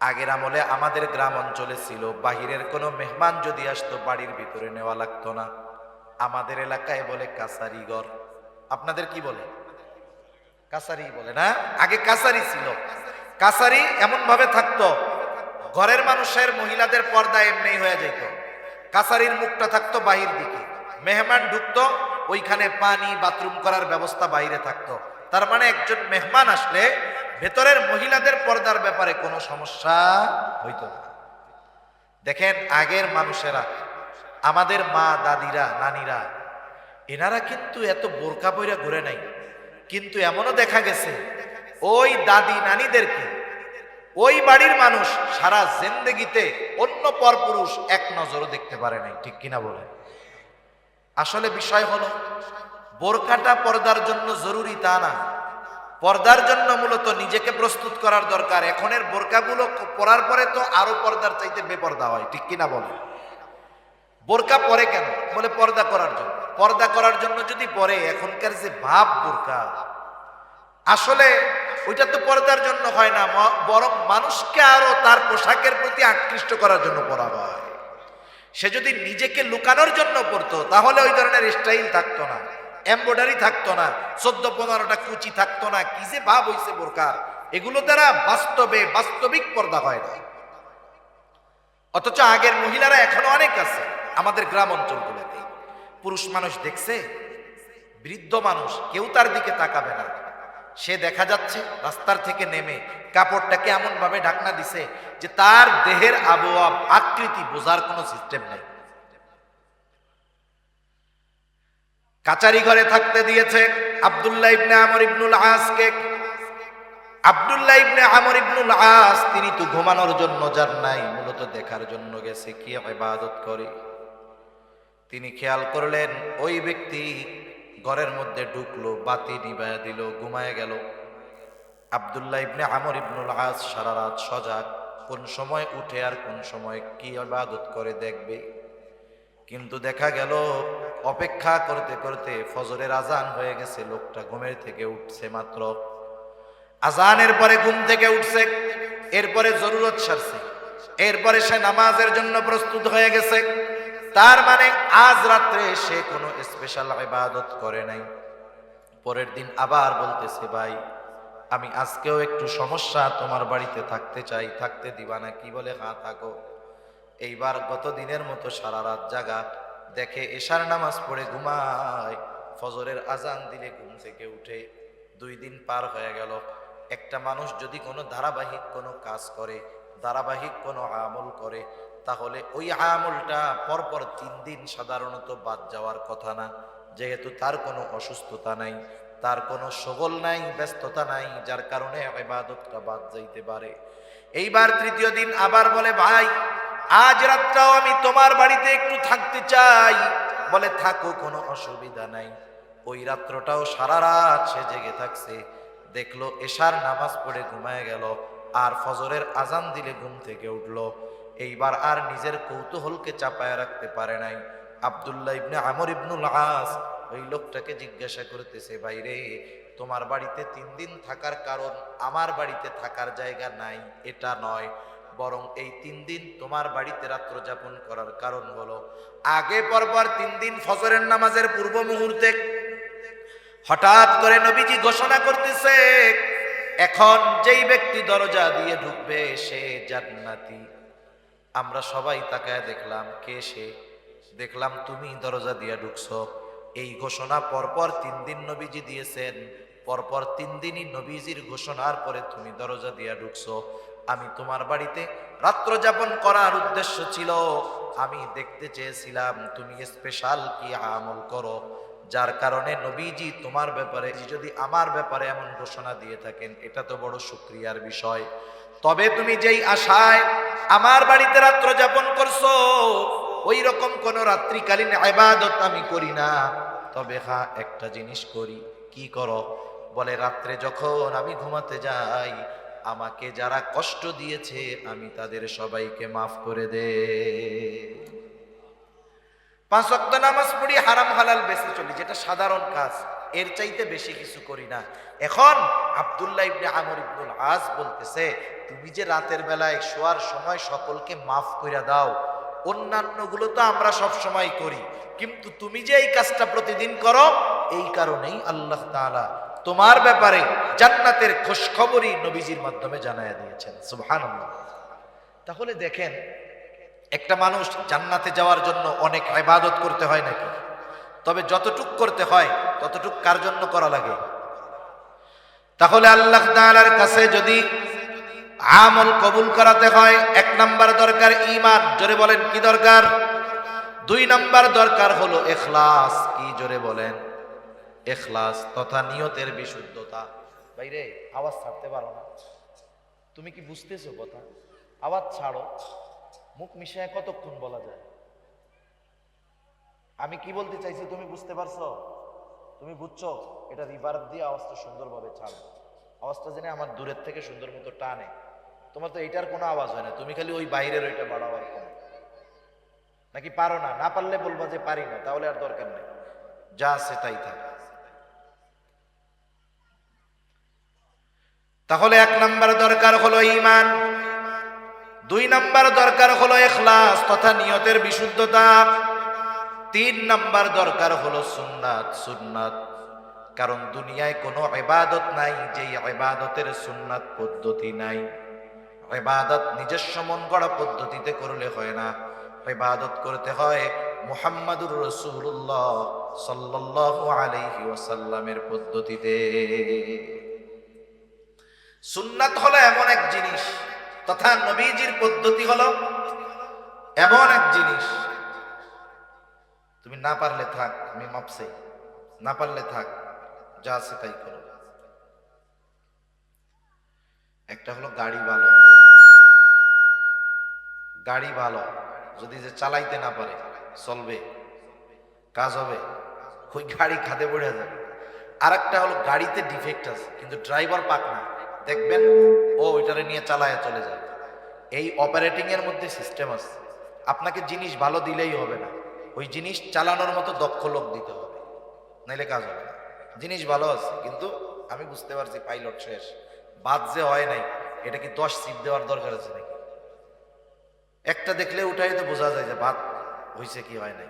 আগের আমলে আমাদের গ্রাম অঞ্চলে ছিল বাহিরের কোনো মেহমান যদি আসতো বাড়ির ভিতরে নেওয়া লাগতো না। আমাদের এলাকায় বলে কাছারি ঘর। আপনাদের কি বলে? কাছারি বলে না? আগে কাছারি ছিল। কাছারি এমন ভাবে থাকতো, ঘরের মানুষের মহিলাদের পর্দা এমনি হয়ে যেত, কাছারির মুখটা থাকতো বাহির দিকে, মেহমান ঢুকতো ওইখানে পানি বাথরুম করার ব্যবস্থা বাইরে থাকতো। তার মানে একজন মেহমান আসলে ভেতরের মহিলাদের পর্দার ব্যাপারে কোনো সমস্যা হইতো না। দেখেন আগের মানুষেরা, আমাদের মা দাদিরা নানিরা, এনারা কিন্তু এত বোরকা পইরা ঘুরে নাই। কিন্তু এমনও দেখা গেছে ওই দাদি নানিদেরকে ওই বাড়ির মানুষ সারা জিন্দেগিতে অন্য পরপুরুষ এক নজরও দেখতে পারে নাই। ঠিক কিনা বলে? আসলে বিষয় হলো বোরকাটা পর্দার জন্য জরুরি তা না, পর্দার জন্য মূলত নিজেকে প্রস্তুত করার দরকার। এখনের বোরকাগুলো পরার পরে তো আরো পর্দার চাইতে বেপর্দা হয়। ঠিক কিনা বলে? বোরকা পরে কেন? বলে পর্দা করার জন্য। পর্দা করার জন্য যদি পরে, এখনকার যে ভাব বোরকা, আসলে ওইটা তো পর্দার জন্য হয় না, বরং মানুষকে আরো তার পোশাকের প্রতি আকৃষ্ট করার জন্য পরা হয়। সে যদি নিজেকে লুকানোর জন্য পরতো তাহলে ওই ধরনের স্টাইল থাকতো না, এমব্রয়ডারি থাকতো না, 14-15টা কুচি থাকতো না। কি যে ভাব হইছে বোরকার, এগুলো দ্বারা বাস্তবিক পর্দা হয় না। অথচ আগের মহিলারা এখনো অনেক আছে আমাদের গ্রাম অঞ্চলগুলোতে। পুরুষ মানুষ দেখছে, বৃদ্ধ মানুষ, কেউ তার দিকে তাকাবে না। সে দেখা যাচ্ছে রাস্তার থেকে নেমে কাপড়টাকে এমন ভাবে ঢাকনা দিছে যে তার দেহের আবহাওয়া আকৃতি বোঝার কোনো সিস্টেম নেই। কাচারি ঘরে থাকতে দিয়েছে আব্দুল্লাহ ইবনে আমর ইবনুল আসকে। আব্দুল্লাহ ইবনে আমর ইবনুল আস তিনি তো ঘুমানোর জন্য যান নাই, মূলত দেখার জন্য গেছে কি ইবাদত করে। তিনি খেয়াল করলেন ওই ব্যক্তি ঘরের মধ্যে ঢুকলো, বাতি নিভায়া দিল, ঘুমায় গেল। আব্দুল্লাহ ইবনে আমর ইবনুল আস সারা রাত সজাগ, কোন সময় উঠে আর কোন সময় কি ইবাদত করে দেখবে। কিন্তু দেখা গেল অপেক্ষা করতে করতে ফজরের আজান হয়ে গেছে, লোকটা ঘুমের থেকে উঠছে মাত্র। আজানের পরে ঘুম থেকে উঠছে, এরপরে জরুরত সারছে, এরপরে সে নামাজের জন্য প্রস্তুত হয়ে গেছে। তার মানে আজ রাত্রে সে কোনো স্পেশাল ইবাদত করে নাই। পরের দিন আবার বলতেছে, ভাই আমি আজকেও একটু সমস্যা, তোমার বাড়িতে থাকতে চাই, থাকতে দিবা না? কি বলে, হ্যাঁ থাকো। এইবার গত দিনের মতো সারা রাত জাগা, দেখে এশার নামাজ পড়ে ঘুমায়, ফজরের আজান দিলে ঘুম থেকে উঠে। 2 দিন পার হয়ে গেল। একটা মানুষ যদি কোনো ধারাবাহিক কোনো কাজ করে, ধারাবাহিক কোনো আমল করে, তাহলে ওই আমলটা পরপর 3 দিন সাধারণত বাদ যাওয়ার কথা না, যেহেতু তার কোনো অসুস্থতা নাই, তার কোনো শগল নাই, ব্যস্ততা নাই, যার কারণে ইবাদতটা বাদ যাইতে পারে। এইবার 3য় দিন আবার বলে, ভাই আজ রাতটাও আমি তোমার বাড়িতে একটু থাকতে চাই। বলে থাকো, কোনো অসুবিধা নাই। ওই রাত্রটাও সারা রাত সে জেগে থাকছে। দেখলো এশার নামাজ পড়ে ঘুমায় গেল, আর ফজরের আজান দিলে ঘুম থেকে উঠলো। এইবার আর নিজের কৌতূহলকে চাপায় রাখতে পারে নাই। আব্দুল্লাহ ইবনে আমর ইবনুল আস ওই লোকটাকে জিজ্ঞাসা করতেছে, ভাই রে, তোমার বাড়িতে 3 দিন থাকার কারণ আমার বাড়িতে থাকার জায়গা নাই এটা নয়, বরং এই 3 দিন তোমার বাড়িতে রাত্র যাপন করার কারণ হলো আগে পরপর 3 দিন ফজরের নামাজের পূর্ব মুহূর্তে হঠাৎ করে নবীজি ঘোষণা করতেছে, এখন যেই ব্যক্তি দরজা দিয়ে ঢুকবে সে জান্নাতি। আমরা সবাই তাকায় দেখলাম, কে সে? দেখলাম তুমি দরজা দিয়ে ঢুকছো। এই ঘোষণা পরপর 3 দিন নবীজি দিয়েছেন, পরপর 3 দিনই নবীজির ঘোষণার পরে তুমি দরজা দিয়ে ঢুকছো। আমি তোমার বাড়িতে রাত্র যাপন করার উদ্দেশ্য ছিল, আমি দেখতে চেয়েছিলাম তুমি স্পেশাল কি আমল করো, যার কারণে নবীজি তোমার ব্যাপারে, যদি আমার ব্যাপারে এমন ঘোষণা দিয়ে থাকেন, এটা তো বড় শুকরিয়ার বিষয়। তবে তুমি যেই আশায় আমার বাড়িতে রাত্র যাপন করছো, ওই রকম কোন রাত্রিকালীন ইবাদত আমি করি না। তবে হ্যাঁ, একটা জিনিস করি। কি করো? বলে রাত্রে যখন আমি ঘুমাতে যাই, আমাকে যারা কষ্ট দিয়েছে আমি তাদের সবাইকে মাফ করে দে। 5 ওয়াক্ত নামাজ পড়ি, হারাম হালাল বেঁচে চলি, যেটা সাধারণ কাজ। এর চাইতে বেশি কিছু করি না। এখন আব্দুল্লাহ ইবনে আমর ইবনুল আস বলতেছে, তুমি যে রাতের বেলায় শোয়ার সময় সকলকে মাফ কইরা দাও, অন্যান্যগুলো তো আমরা সব সময় করি, কিন্তু তুমি যে এই কাজটা প্রতিদিন করো, এই কারণেই আল্লাহ তাআলা তোমার ব্যাপারে জান্নাতের খোঁজখবরই নবীজির মাধ্যমে জানায়া দিয়েছেন। সুবহানাল্লাহ। তাহলে দেখেন, একটা মানুষ জান্নাতে যাওয়ার জন্য অনেক ইবাদত করতে হয় নাকি? তবে যতটুক করতে হয় ততটুক কার জন্য করা লাগে? তাহলে আল্লাহ তাআলার কাছে যদি আমল কবুল করাতে হয়, 1 নাম্বার দরকার ঈমান। জোরে বলেন কি দরকার? 2 নাম্বার দরকার হলো ইখলাস। কি জোরে বলেন? ইখলাস তথা নিয়তের বিশুদ্ধতা। ভাইরে, আওয়াজ ছাড়তে পারো না? তুমি কি বুঝতেছো কথা? আওয়াজ ছাড়ো। মুখ মিশায় কতক্ষণ বলা যায়? আমি কি বলতে চাইছি তুমি বুঝতে পারছো? তুমি বুঝছো? এটা রিভার্ব দিয়ে আওয়াজটা সুন্দরভাবে ছাড়ো। আওয়াজটা জেনে আমার দূরের থেকে সুন্দর মতো টানে। তোমার তো এইটার কোনো আওয়াজ হয় না, তুমি খালি ওই বাইরের ওইটা বাড়াও আর কম। নাকি পারো না? না পারলে বলবা যে পারি না, তাহলে আর দরকার নেই, যা আছে তাই থাক। তাহলে 1 নাম্বার দরকার হলো ঈমান, 2 নাম্বার দরকার হলো ইখলাস তথা নিয়তের বিশুদ্ধতা, 3 নাম্বার দরকার হলো সুন্নাত। কারণ দুনিয়ায় কোনো ইবাদত নাই যে ইবাদতের সুন্নাত পদ্ধতি নাই। ইবাদত নিজস্ব মন গড়া পদ্ধতিতে করলে হয় না, ইবাদত করতে হয় মুহাম্মাদুর রাসূলুল্লাহ সাল্লাল্লাহু আলাইহি ওয়াসাল্লামের পদ্ধতিতে। সুন্নাত হলো এমন এক জিনিস, তথা নবীজির পদ্ধতি হলো এমন এক জিনিস, তুমি না পারলে থাক, আমি মাপ চাই, না পারলে থাক, যা আছে তাই করো। একটা হলো গাড়ি ভালো, যদি যে চালাইতে না পারে, চলবে, কাজ হবে, ওই গাড়ি খাদে পড়ে যাবে। আর একটা হলো গাড়িতে ডিফেক্ট আছে কিন্তু ড্রাইভার পাক না, দেখবেন ও ওইটারে নিয়ে চালায় চলে যায়। এই অপারেটিং এর মধ্যে সিস্টেম আছে। আপনাকে জিনিস ভালো দিলেই হবে না, ওই জিনিস চালানোর মতো দক্ষ লোক দিতে হবে, নাইলে কাজ হবে না। জিনিস ভালো আছে কিন্তু আমি বুঝতে পারছি পাইলট শেষ, বাদ যে হয় নাই, এটা কি 10 সিট দেওয়ার দরকার আছে নাকি? একটা দেখলে উঠাই তো বোঝা যায় যে বাদ হয়েছে কি হয় নাই।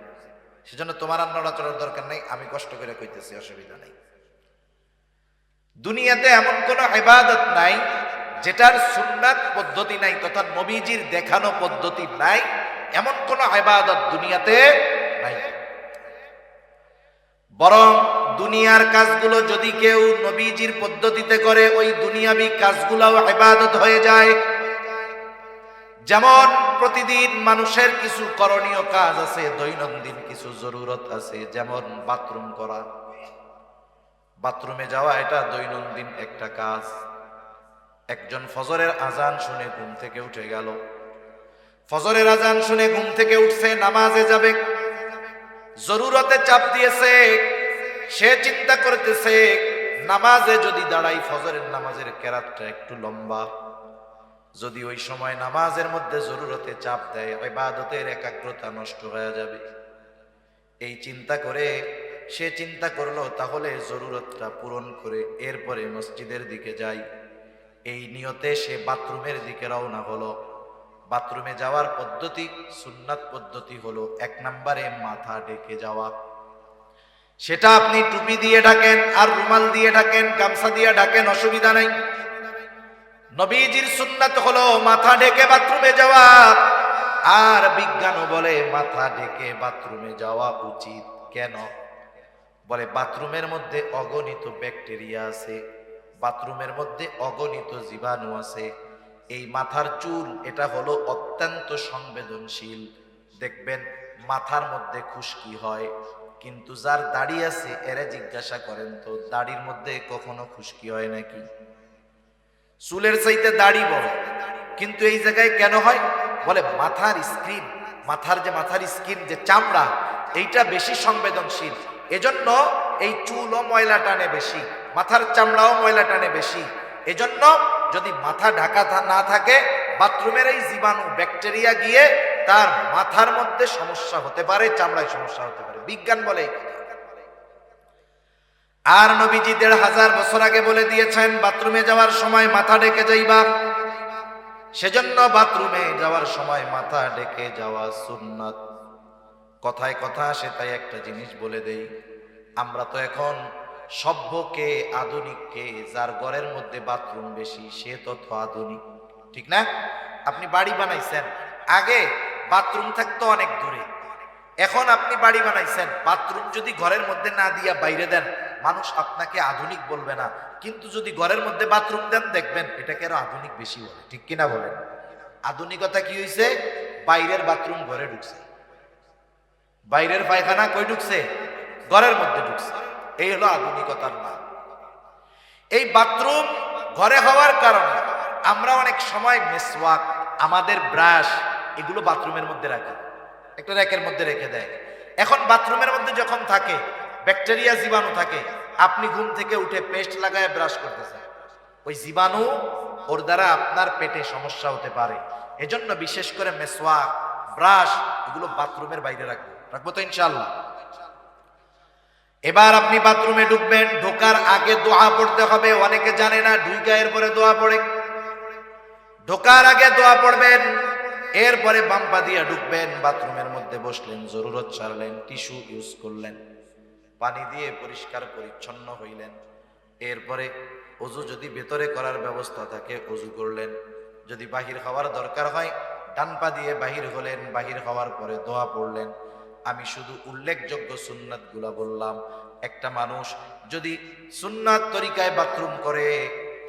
সেজন্য তোমার আর নড়াচড়ার দরকার নাই, আমি কষ্ট করে কইতেছি, অসুবিধা নাই। দুনিয়াতে এমন কোন ইবাদত নাই যেটার সুন্নাত পদ্ধতি নাই, তথা নবীজির দেখানো পদ্ধতি নাই, এমন কোন ইবাদত দুনিয়াতে নাই। বরং দুনিয়ার কাজগুলো যদি কেউ নবীজির পদ্ধতিতে করে, ওই দুনিয়াবি কাজগুলোও ইবাদত হয়ে যায়। যেমন প্রতিদিন মানুষের কিছু করণীয় কাজ আছে, দৈনন্দিন কিছু জরুরত আছে, যেমন বাথরুম করা, বাথরুমে যাওয়া, এটা দৈনন্দিন একটা কাজ। একজন ফজরের আজান শুনে ঘুম থেকে উঠে গেল, ফজরের আজান শুনে ঘুম থেকে উঠছে, নামাজে যাবে, জরুরতে চাপ দিয়েছে, সে চিন্তা করতেছে নামাজে যদি দাঁড়াই, ফজরের নামাজের কেরাতটা একটু লম্বা, যদি ওই সময় নামাজের মধ্যে জরুরতে চাপ দেয়, ইবাদতের একাগ্রতা নষ্ট হয়ে যাবে। এই চিন্তা করে সে চিন্তা করলো তাহলে জরুরতটা পূরণ করে এরপরে মসজিদের দিকে যাই। এই নিয়তে সে বাথরুমের দিকে রওনা হলো। বাথরুমে যাওয়ার পদ্ধতি, সুন্নাত পদ্ধতি হলো 1 নম্বরে মাথা ঢেকে যাওয়া। সেটা আপনি টুপি দিয়ে ঢাকেন আর রুমাল দিয়ে ঢাকেন, গামছা দিয়ে ঢাকেন, অসুবিধা নাই। নবীজির সুন্নাত হলো মাথা ঢেকে বাথরুমে যাওয়া। আর বিজ্ঞানও বলে মাথা ঢেকে বাথরুমে যাওয়া উচিত। কেন? বলে বাথরুমের মধ্যে অগণিত ব্যাকটেরিয়া আছে, বাথরুমের মধ্যে অগণিত জীবাণু আছে। এই মাথার চুল, এটা হলো অত্যন্ত সংবেদনশীল। দেখবেন মাথার মধ্যে খুশকি হয়, কিন্তু যার দাড়ি আছে এরা জিজ্ঞাসা করেন তো দাড়ির মধ্যে কখনো খুশকি হয় নাকি? চুলের চাইতে দাড়ি বড়, কিন্তু এই জায়গায় কেন হয়? বলে মাথার স্কিন, মাথার স্কিন যে চামড়া, এইটা বেশি সংবেদনশীল। এজন্য এই চুলও ময়লা টানে বেশি, মাথার চামড়াও ময়লা টানে বেশি। এজন্য যদি মাথা ঢাকা না থাকে, বাথরুমের এই জীবাণু ব্যাকটেরিয়া গিয়ে তার মাথার মধ্যে সমস্যা হতে পারে, চামড়ায় সমস্যা হতে পারে। বিজ্ঞান বলে এই কথা। আর নবীজি ১৫০০ বছর আগে বলে দিয়েছেন বাথরুমে যাওয়ার সময় মাথা ঢেকে যাইবা। সেজন্য বাথরুমে যাওয়ার সময় মাথা ঢেকে যাওয়া সুন্নাত। কথায় কথা আসে তাই একটা জিনিস বলে দেই, আমরা তো এখন সভ্যকে আধুনিককে, যার ঘরের মধ্যে বাথরুম বেশি সে তত আধুনিক, ঠিক না? আপনি বাড়ি বানাইছেন, আগে বাথরুম থাকতো অনেক দূরে, এখন আপনি বাড়ি বানাইছেন, বাথরুম যদি ঘরের মধ্যে না দিয়া বাইরে দেন মানুষ আপনাকে আধুনিক বলবে না, কিন্তু যদি ঘরের মধ্যে বাথরুম দেন দেখবেন এটাকে আরো আধুনিক বেশি বলে, ঠিক কিনা বলেন? আধুনিকতা কি হয়েছে? বাইরের বাথরুম ঘরে ঢুকছে, বাইরের পায়খানা কই ঢুকছে? ঘরের মধ্যে ঢুকছে। এই হলো আধুনিকতার নাম। এই বাথরুম ঘরে হওয়ার কারণে আমরা অনেক সময় মেসওয়াক, আমাদের ব্রাশ, এগুলো বাথরুমের মধ্যে রাখি, একটা র্যাকের মধ্যে রেখে দেয়। এখন বাথরুমের মধ্যে যখন থাকে ব্যাকটেরিয়া, জীবাণু থাকে, আপনি ঘুম থেকে উঠে পেস্ট লাগায় ব্রাশ করতেছেন, ওই জীবাণু ওর দ্বারা আপনার পেটে সমস্যা হতে পারে। এজন্য বিশেষ করে মেসওয়াক, ব্রাশ এগুলো বাথরুমের বাইরে রাখবো তো ইনশাআল্লাহ। এবার আপনি বাথরুমে ঢুকবেন, ঢোকার আগে দোয়া পড়তে হবে। অনেকে জানে না, ঢুকা এরপরে দোয়া পড়ে। ঢোকার আগে দোয়া পড়বেন, এরপরে বাম পা দিয়ে ঢুকবেন, বাথরুমের মধ্যে বসলেন, জরুরত ছাড়লেন, টিস্যু ইউজ করলেন, পানি দিয়ে পরিষ্কার পরিচ্ছন্ন হইলেন, এরপরে ওযু যদি ভেতরে করার ব্যবস্থা থাকে ওযু করলেন, যদি বাহির হওয়ার দরকার হয় ডান পা দিয়ে বাহির হলেন, বাহির হওয়ার পরে দোয়া পড়লেন। আমি শুধু উল্লেখযোগ্য সুন্নাতগুলা বললাম। একটা মানুষ যদি সুন্নাত তরিকায় বাথরুম করে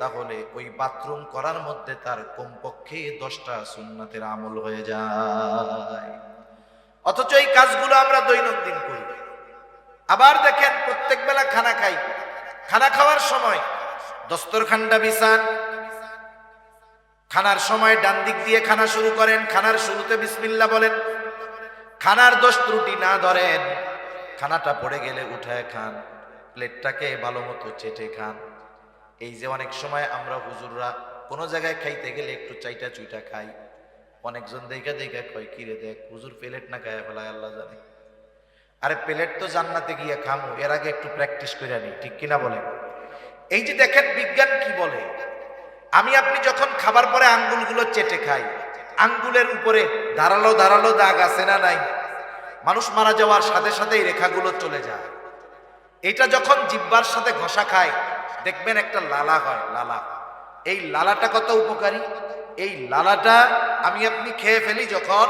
তাহলে ওই বাথরুম করার মধ্যে তার কমপক্ষে 10টা সুন্নাতের আমল হয়ে যায়। অথচ এই কাজগুলো আমরা দৈনন্দিন করি। আবার দেখেন, প্রত্যেক বেলা খানা খাই, খানা খাওয়ার সময় দস্তরখানটা বিছান, খানার সময় ডান দিক দিয়ে খানা শুরু করেন, খানার শুরুতে বিসমিল্লাহ বলেন, খানার দোষ ত্রুটি না ধরেন, খানাটা পড়ে গেলে উঠায় খান, প্লেটটাকে ভালো মতো চেটে খান। এই যে অনেক সময় আমরা হুজুররা কোনো জায়গায় খাইতে গেলে একটু চাইটা চুইটা খাই, অনেকজন দেখা দেখা কয় কিরে দেখ হুজুর প্লেট না খায় ফেলায়, আল্লাহ জানে। আরে প্লেট তো জান্নাতে গিয়ে খামো, এর আগে একটু প্র্যাকটিস করে নি, ঠিক কিনা বলেন? এই যে দেখেন বিজ্ঞান কি বলে, আমি আপনি যখন খাবার পরে আঙ্গুলগুলো চেটে খাই, আঙ্গুলের উপরে ধারালো ধারালো দাগ আছে না নাই? মানুষ মারা যাওয়ার সাথে সাথে এই রেখাগুলো চলে যায়। এটা যখন জিহ্বার সাথে ঘষা খায় দেখবেন একটা লালা হয়, লালা। এই লালাটা কত উপকারী! এই লালাটা আমি আপনি খেয়ে ফেলি যখন,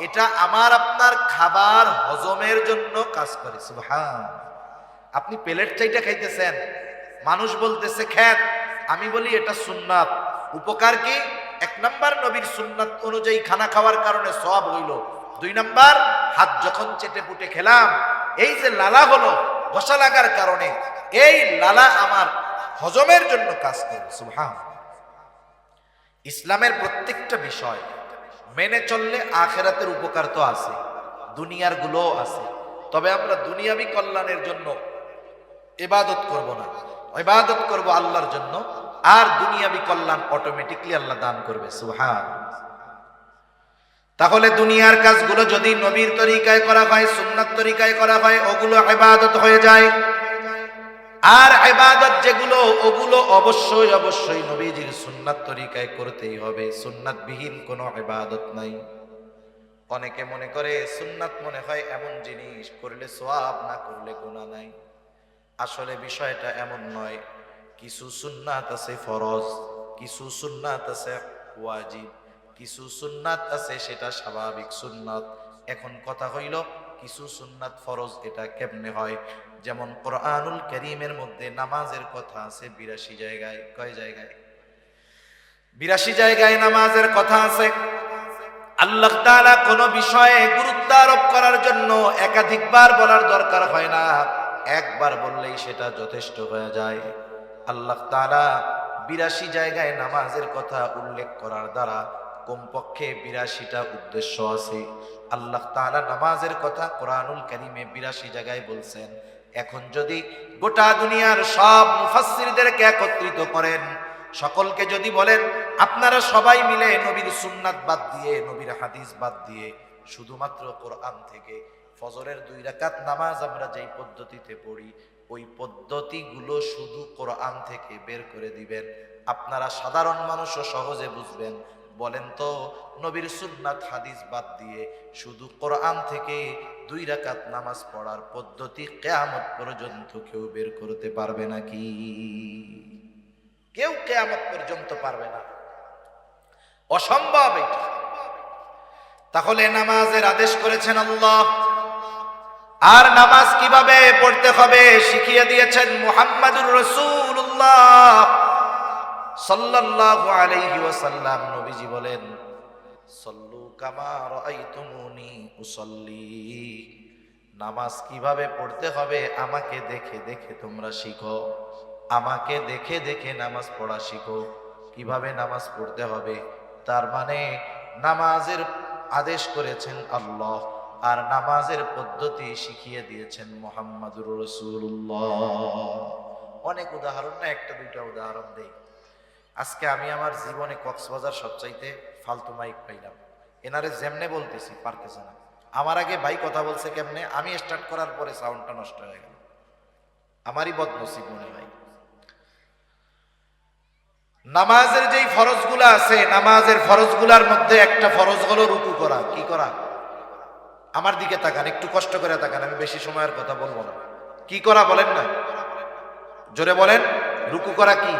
এটা আমার আপনার খাবার হজমের জন্য কাজ করে। সুবহান। আপনি প্লেট চাইটা খাইতেছেন, মানুষ বলতেছে খ্যাত, আমি বলি এটা সুন্নাত। উপকার কি? 1 নাম্বার নবীর সুন্নাত অনুযায়ী খানা খাওয়ার কারণে সওয়াব হইল। 2 নাম্বার, হাত যখন চেটে পুটে খেলাম, এই যে লালা হলো ঘষা লাগার কারণে, এই লালা আমার হজমের জন্য কাজ করে। সুবহান। ইসলামের প্রত্যেকটা বিষয় মেনে চললে আখিরাতের উপকার তো আছে, দুনিয়ার গুলোও আছে। তবে আমরা দুনিয়াবি কল্যাণের জন্য ইবাদত করব না, ইবাদত করব আল্লাহর জন্য, আর দুনিয়াবি কল্যাণ অটোমেটিকলি আল্লাহ দান করবে। সুবহান। তাহলে দুনিয়ার কাজগুলো যদি নবীর তরিকায় করা হয়, সুন্নাত তরিকায় করা হয়, ওগুলো ইবাদত হয়ে যায়। আর ইবাদত যেগুলো, ওগুলো অবশ্যই অবশ্যই নবীজির সুন্নাত তরিকায় করতেই হবে। সুন্নাত বিহীন কোনো ইবাদত নাই। অনেকে মনে করে সুন্নাত মনে হয় এমন জিনিস, করলে সওয়াব না করলে গুনাহ নাই। আসলে বিষয়টা এমন নয়। কিছু সুন্নাত আছে ফরজ, কিছু সুন্নাত আছে ওয়াজিব, কিছু সুন্নাত আছে সেটা স্বাভাবিক সুন্নাত। এখন কথা হইল কিছু সুন্নাত ফরজ, এটা কেমনে হয়? যেমন কোরআনুল কারীমের মধ্যে নামাজের কথা আছে 82 জায়গায়। কয় জায়গায়? 82 জায়গায় নামাজের কথা আছে। আল্লাহ তাআলা কোন বিষয়ে গুরুত্ব আরোপ করার জন্য একাধিকবার বলার দরকার হয় না, একবার বললেই সেটা যথেষ্ট হয়ে যায়। আল্লাহ তাআলা 82 জায়গায় নামাজের কথা উল্লেখ করার দ্বারা কমপক্ষে 82টা উদ্দেশ্য আছে। আল্লাহ তাআলা নামাজের কথা কোরআনুল কারীমে 82 জায়গায় বলছেন। এখন যদি গোটা দুনিয়ার সব মুফাসসিরদেরকে একত্রিত করেন, সকলকে যদি বলেন আপনারা সবাই মিলে নবীর সুন্নাত বাদ দিয়ে, নবীর হাদিস বাদ দিয়ে শুধুমাত্র কোরআন থেকে ফজরের 2 রাকাত নামাজ আমরা যেই পদ্ধতিতে পড়ি, ওই পদ্ধতিগুলো শুধু কোরআন থেকে বের করে দিবেন, আপনারা সাধারণ মানুষও সহজে বুঝবেন। বলেন তো, নবীর সুন্নাত হাদিস বাদ দিয়ে শুধু কোরআন থেকে 2 রাকাত নামাজ পড়ার পদ্ধতি কিয়ামত পর্যন্ত কেউ বের করতে পারবে নাকি? কেউ কিয়ামত পর্যন্ত পারবে না, অসম্ভব এটা। তাহলে নামাজের আদেশ করেছেন আল্লাহ, আর নামাজ কিভাবে পড়তে হবে শিখিয়ে দিয়েছেন মুহাম্মাদুর রাসূলুল্লাহ সাল্লাল্লাহু আলাইহি ওয়াসাল্লাম। নবীজি বলেন, সল্লু কামা রাআইতুমুনি উসাল্লি। নামাজ কিভাবে পড়তে হবে আমাকে দেখে দেখে তোমরা শিখো, আমাকে দেখে দেখে নামাজ পড়া শিখো। কিভাবে নামাজ পড়তে হবে, তার মানে নামাজের আদেশ করেছেন আল্লাহ, আর নামাজের পদ্ধতি শিখিয়ে দিয়েছেন মুহাম্মাদুর রাসূলুল্লাহ। অনেক উদাহরণ না, একটা দুইটা উদাহরণ দেই। আজকে আমি আমার জীবনে কক্সবাজার সবচাইতে ফালতু মাইক পাইলাম, এনারে যেমনে বলতেছি পারতেছে না। আমার আগে ভাই কথা বলছে কেমনে, আমি স্টার্ট করার পরে সাউন্ডটা নষ্ট হয়ে গেল, আমারই বদনসিব মনে হয়। নামাজের যেই ফরজগুলা আছে, নামাজের ফরজগুলার মধ্যে একটা ফরজ হলো রুকু করা। কি করা? আমার দিকে তাকান, একটু কষ্ট করে তাকান, আমি বেশি সময়ের কথা বলবো না। কি করা বলেন না, জোরে বলেন। রুকু করা কি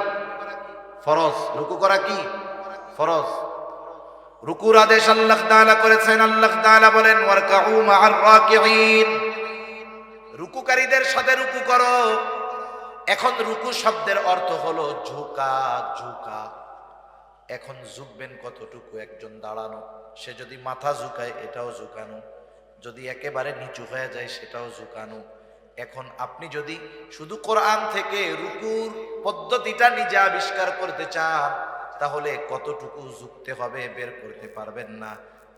ফরজ? রুকু করা কি ফরজ? রুকুর আদেশ আল্লাহ তাআলা করেছেন। আল্লাহ তাআলা বলেন, ওয়ারকাউ মা'আর রাকিঈন, রুকুকারীদের সাথে রুকু করো। এখন রুকু শব্দের অর্থ হলো ঝুঁকা, ঝুঁকা। এখন ঝুঁকবেন কতটুকু? একজন দাঁড়ানো, সে যদি মাথা ঝুঁকায় এটাও ঝুঁকানো, যদি একেবারে নিচু হয়ে যায় সেটাও ঝুঁকানো। এখন আপনি যদি শুধু কোরআন থেকে রুকুর পদ্ধতিটা নিজে আবিষ্কার করতে চান, তাহলে কতটুকু ঝুঁকতে হবে বের করতে পারবেন না।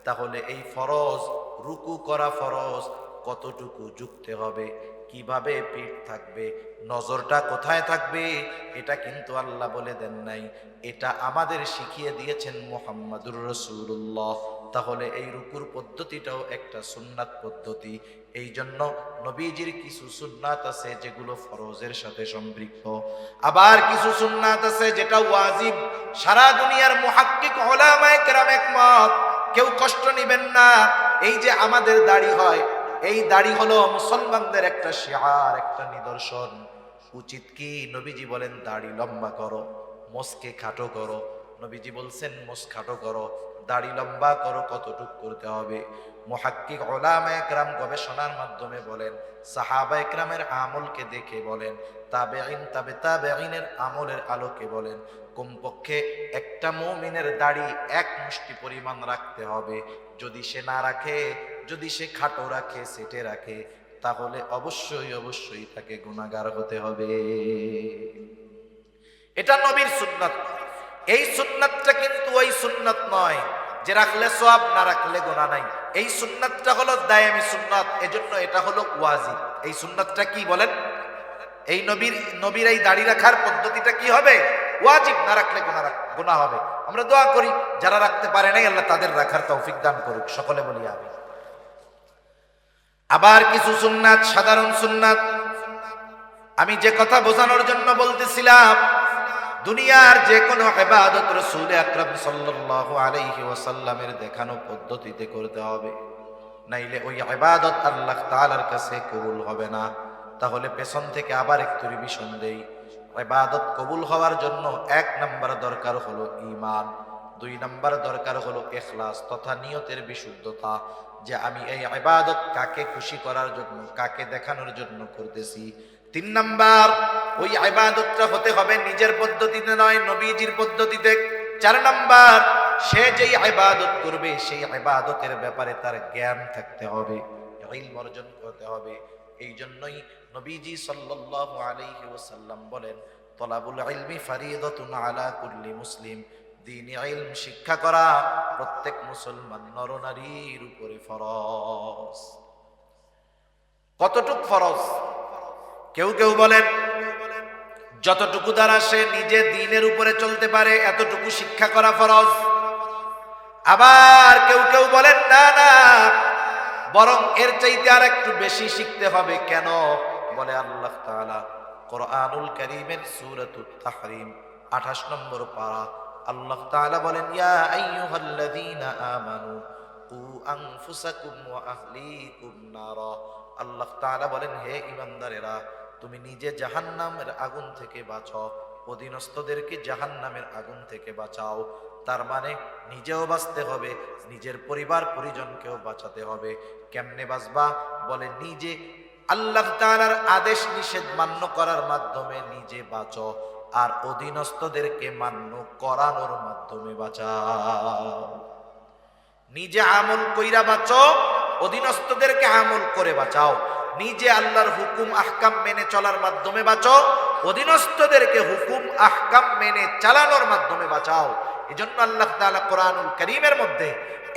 তাহলে এই ফরজ, রুকু করা ফরজ, কতটুকু ঝুঁকতে হবে, কিভাবে পিঠ থাকবে, নজরটা কোথায় থাকবে, এটা কিন্তু আল্লাহ বলে দেন নাই, এটা আমাদের শিখিয়ে দিয়েছেন মুহাম্মাদুর রাসূলুল্লাহ। তাহলে এই রুকুর পদ্ধতিটাও একটা সুন্নাত পদ্ধতি। এই জন্য নবীজির কিছু সুন্নাত আছে যেগুলো ফরজের সাথে সম্পৃক্ত, আবার কিছু সুন্নাত আছে যেটা ওয়াজিব। সারা দুনিয়ার মুহাক্কিক উলামায়ে কেরাম একমত, কেউ কষ্ট নেবেন না। এই যে আমাদের দাড়ি হয়, এই দাড়ি হলো মুসলমানদের একটা শিআর, একটা নিদর্শন। উচিত কি? নবীজি বলেন দাড়ি লম্বা করো, মোছকে খাটো করো। নবীজি বলছেন মোছ খাটো করো, দাড়ি লম্বা করো। কতটুকু করতে হবে? মুহাক্কিক উলামায়ে কেরাম গবেষণার মাধ্যমে বলেন, সাহাবায়ে কেরামের আমলকে দেখে বলেন, তাবেঈন, তাবেঈনের আমলের আলোকে বলেন, কমপক্ষে একটা মুমিনের দাড়ি 1 মুষ্টি পরিমাণ রাখতে হবে। যদি সে না রাখে, যদি সে খাটো রাখে, সেটে রাখে, তাহলে অবশ্যই অবশ্যই তাকে গুনাহগার হতে হবে। এটা নবীর সুন্নাত। এই সুন্নাতটা কিন্তু ওই সুন্নাত নয় যে রাখলে সওয়াব, না রাখলে গুনাহ নাই। এই সুন্নাতটা হলো দায়েমি সুন্নাত, এজন্য এটা হলো ওয়াজিব। এই সুন্নাতটা কি বলেন? এই নবীর এই দাড়ি রাখার পদ্ধতিটা কি হবে? ওয়াজিব, না রাখলে গুনাহ হবে। আমরা দোয়া করি যারা রাখতে পারে নাই আল্লাহ তাদের রাখার তৌফিক দান করুক, সকলে বলি আমিন। আবার কিছু সুন্নাত, সাধারণ সুন্নাত, আমি যে কথা বোঝানোর জন্য বলতেছিলাম, দুনিয়ার যে কোনো ইবাদত রাসূল আকরাম সাল্লাল্লাহু আলাইহি ওয়াসাল্লামের দেখানো পদ্ধতিতে করতে হবে, নাইলে ওই ইবাদত আল্লাহ তাআলার কাছে কবুল হবে না। তাহলে পেছন থেকে আবার একটু রিভিশন দেই। ইবাদত কবুল হওয়ার জন্য 1 নাম্বার দরকার হলো ঈমান, 2 নাম্বার দরকার হলো ইখলাস তথা নিয়তের বিশুদ্ধতা, যে আমি এই ইবাদত কাকে খুশি করার জন্য, কাকে দেখানোর জন্য করতেছি। 3 নাম্বার, ওই ইবাদতটা হতে হবে নিজের পদ্ধতিতে নয়, নবীজির পদ্ধতিতে। 4 নাম্বার, সে যেই ইবাদত করবে সেই ইবাদতের ব্যাপারে তার জ্ঞান থাকতে হবে, ইলম অর্জন করতে হবে। এই জন্যই নবীজি সাল্লাল্লাহু আলাইহি ওয়াসাল্লাম বলেন, তলাবুল ইলমি ফারিদাতুন আলা কুল্লি মুসলিম, দ্বীনি ইলম শিক্ষা করা প্রত্যেক মুসলমান নরনারীর উপরে ফরজ। কতটুক ফরজ? কেউ কেউ বলেন যতটুকু দ্বারা সে নিজে দ্বীনের উপরে চলতে পারে এতটুকু শিক্ষা করা ফরজ। আবার কেউ কেউ বলেন না না, বরং এর চাইতে আর একটু বেশি শিখতে হবে। কেন? বলে আল্লাহ তাআলা কোরআনুল কারীমের সূরাতুত তাহরীম 28 নম্বর পারা। আল্লাহ তাআলা বলেন, ইয়া আইয়ুহাল্লাযীনা আমানু কু আনফুসাকুম ওয়া আহলিকুম নারা। আল্লাহ তাআলা বলেন, হে ঈমানদারেরা, তুমি নিজে জাহান্নামের আগুন থেকে বাঁচো, অধীনস্থদেরকে জাহান্নামের আগুন থেকে বাঁচাও। তার মানে নিজেও বাঁচতে হবে, নিজের পরিবার পরিজনকেও বাঁচাতে হবে। কেমনে বাঁচবা? বলে নিজে আল্লাহ তাআলার আদেশ নিষেধ মান্য করার মাধ্যমে নিজে বাঁচো, আর অধীনস্থদেরকে মান্য করানোর মাধ্যমে বাঁচাও। নিজে আমল কইরা বাঁচো, অধীনস্থদেরকে আমল করে বাঁচাও। নিজে আল্লাহর হুকুম আহকাম মেনে চলার মাধ্যমে বাঁচো, অধীনস্থদেরকে হুকুম আহকাম মেনে চালানোর মাধ্যমে বাঁচাও। এজন্য আল্লাহ তাআলা কোরআনুল কারীমের মধ্যে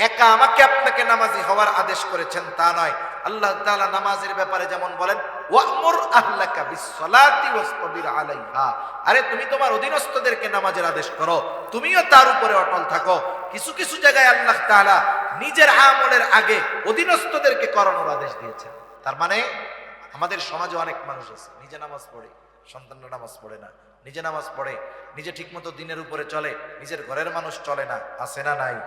একা আমাকে আপনাকে নামাজি হওয়ার আদেশ করেছেন তা নয়। আল্লাহ তাআলা নামাজের ব্যাপারে যেমন বলেন, ওয়া'মুর আহলাকা বিস-সালাতি ওয়াসতাবির আলাইহা। আরে তুমি তোমার অধীনস্থদেরকে নামাজের আদেশ করো, তুমিও তার উপরে অটল থাকো। কিছু কিছু জায়গায় আল্লাহ তাআলা নিজের আমলের আগে অধীনস্থদেরকে করানোর আদেশ দিয়েছেন। তার মানে আমাদের সমাজে অনেক মানুষ আছে নিজে নামাজ পড়ে, সন্তানরা নামাজ পড়ে না, নিজে নামাজ পড়ে, নিজে ঠিকমতো দিনের উপরে চলে, নিজের ঘরের মানুষ চলে না। আছে না নাই?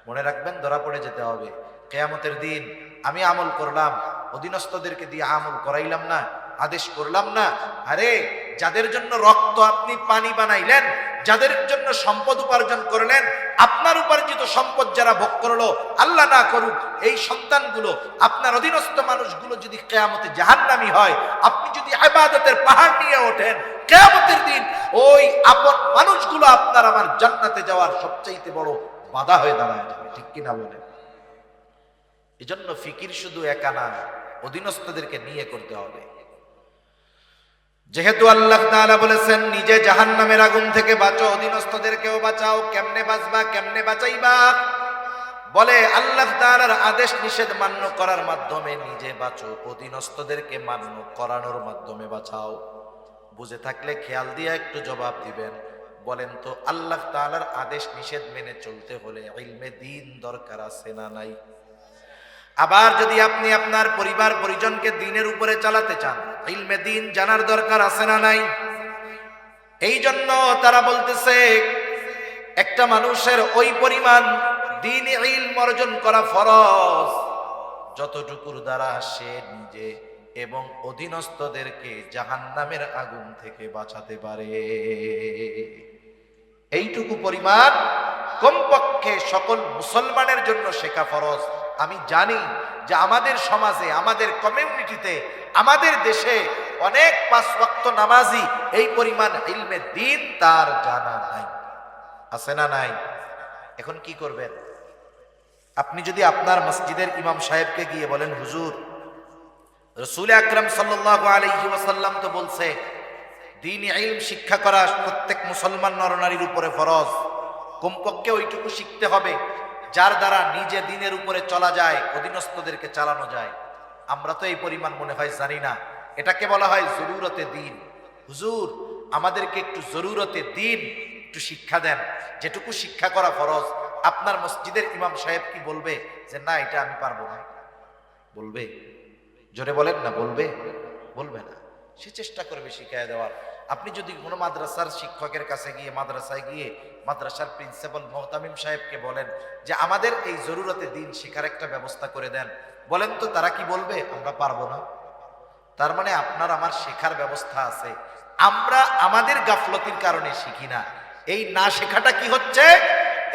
মনে রাখবেন, ধরা পড়ে যেতে হবে কিয়ামতের দিন। আমি আমল করলাম, অধীনস্থদেরকে দিয়ে আমল করাইলাম না, আদেশ করলাম না। আরে যাদের জন্য রক্ত আপনি পানি বানাইলেন, যাদের জন্য সম্পদ উপার্জন করলেন, আপনার উপার্জিত সম্পদ যারা ভোগ করলো, আল্লাহ না করুক এই সন্তানগুলো, আপনার অধীনস্থ মানুষগুলো যদি কিয়ামতে জাহান্নামী হয়, আপনি যদি ইবাদতের পাহাড় নিয়ে ওঠেন, কিয়ামতের দিন ওই আপন মানুষগুলো আপনার আমার জান্নাতে যাওয়ার সবচাইতে বড় বাধা হয়ে দাঁড়ায় যাবে। ঠিক কিনা বলেন? এজন্য ফিকির শুধু একা না, অধীনস্থদেরকে নিয়ে করতে হবে। যেহেতু আল্লাহ তাআলা বলেছেন নিজে জাহান্নামের আগুন থেকে বাঁচো, অধীনস্থদেরকেও বাঁচাও। কেমনে বাঁচবা, কেমনে বাঁচাইবা? বলে আল্লাহ তাআলার আদেশ নিষেধ মান্য করার মাধ্যমে নিজে বাঁচো, অধীনস্থদেরকে মান্য করানোর মাধ্যমে বাঁচাও। বুঝে থাকলে খেয়াল দিয়ে একটু জবাব দিবেন। বলেন তো, আল্লাহ তাআলার আদেশ নিষেধ মেনে চলতে হলে ইলমে দ্বীন দরকার আছে না নাই? আবার যদি আপনি আপনার পরিবার পরিজনকে দ্বীনের উপরে চালাতে চান, ইলমে দ্বীন জানার দরকার আছে না নাই? এই জন্য তারা বলতেছে একটা মানুষের ওই পরিমাণ দ্বীনি ইলম অর্জন করা ফরজ যতটুকুর দ্বারা সে নিজে এবং অধীনস্থদেরকে জাহান্নামের আগুন থেকে বাঁচাতে পারে। এইটুকু পরিমাণ কমপক্ষে সকল মুসলমানের জন্য শেখা ফরজ। আমি জানি যে আমাদের সমাজে, আমাদের কমিউনিটিতে, আমাদের দেশে অনেক পাঁচ ওয়াক্ত নামাজি এই পরিমাণ ইলমে দ্বীন তার জানা নাই। আছে না নাই? এখন কি করবেন? আপনি যদি আপনার মসজিদের ইমাম সাহেবকে গিয়ে বলেন, হুজুর, রাসূল আকরাম সাল্লাল্লাহু আলাইহি ওয়াসাল্লাম তো বলছে দ্বীনি ইলম শিক্ষা করা প্রত্যেক মুসলমান নরনারীর উপরে ফরজ, কমপক্ষে ওইটুকু শিখতে হবে যার দ্বারা নিজে দ্বীনের উপরে চলা যায়, অধীনস্থদেরকে চালানো যায়। আমরা তো এই পরিমাণ মনে হয় জানি না। এটাকে বলা হয় জরুরতে দ্বীন। হুজুর, আমাদেরকে একটু জরুরতে দ্বীন একটু শিক্ষা দেন, যেটুকু শিক্ষা করা ফরজ। আপনার মসজিদের ইমাম সাহেব কি বলবে যে না এটা আমি পারবো না? বলবে? জোরে বলেন না, বলবে? বলবে না। সে চেষ্টা করবে শিখিয়ে দেওয়ার। আপনি যদি কোনো মাদ্রাসার শিক্ষকের কাছে গিয়ে, মাদ্রাসায় গিয়ে মাদ্রাসার প্রিন্সিপাল মোহতামিম সাহেবকে বলেন যে আমাদের এই জরুরতে দ্বীন শেখার একটা ব্যবস্থা করে দেন, বলেন তো তারা কি বলবে? আমরা পারবো না। তার মানে আপনার আমার শেখার ব্যবস্থা আছে, আমরা আমাদের গাফলতির কারণে শিখি না। এই না শেখাটা কি হচ্ছে?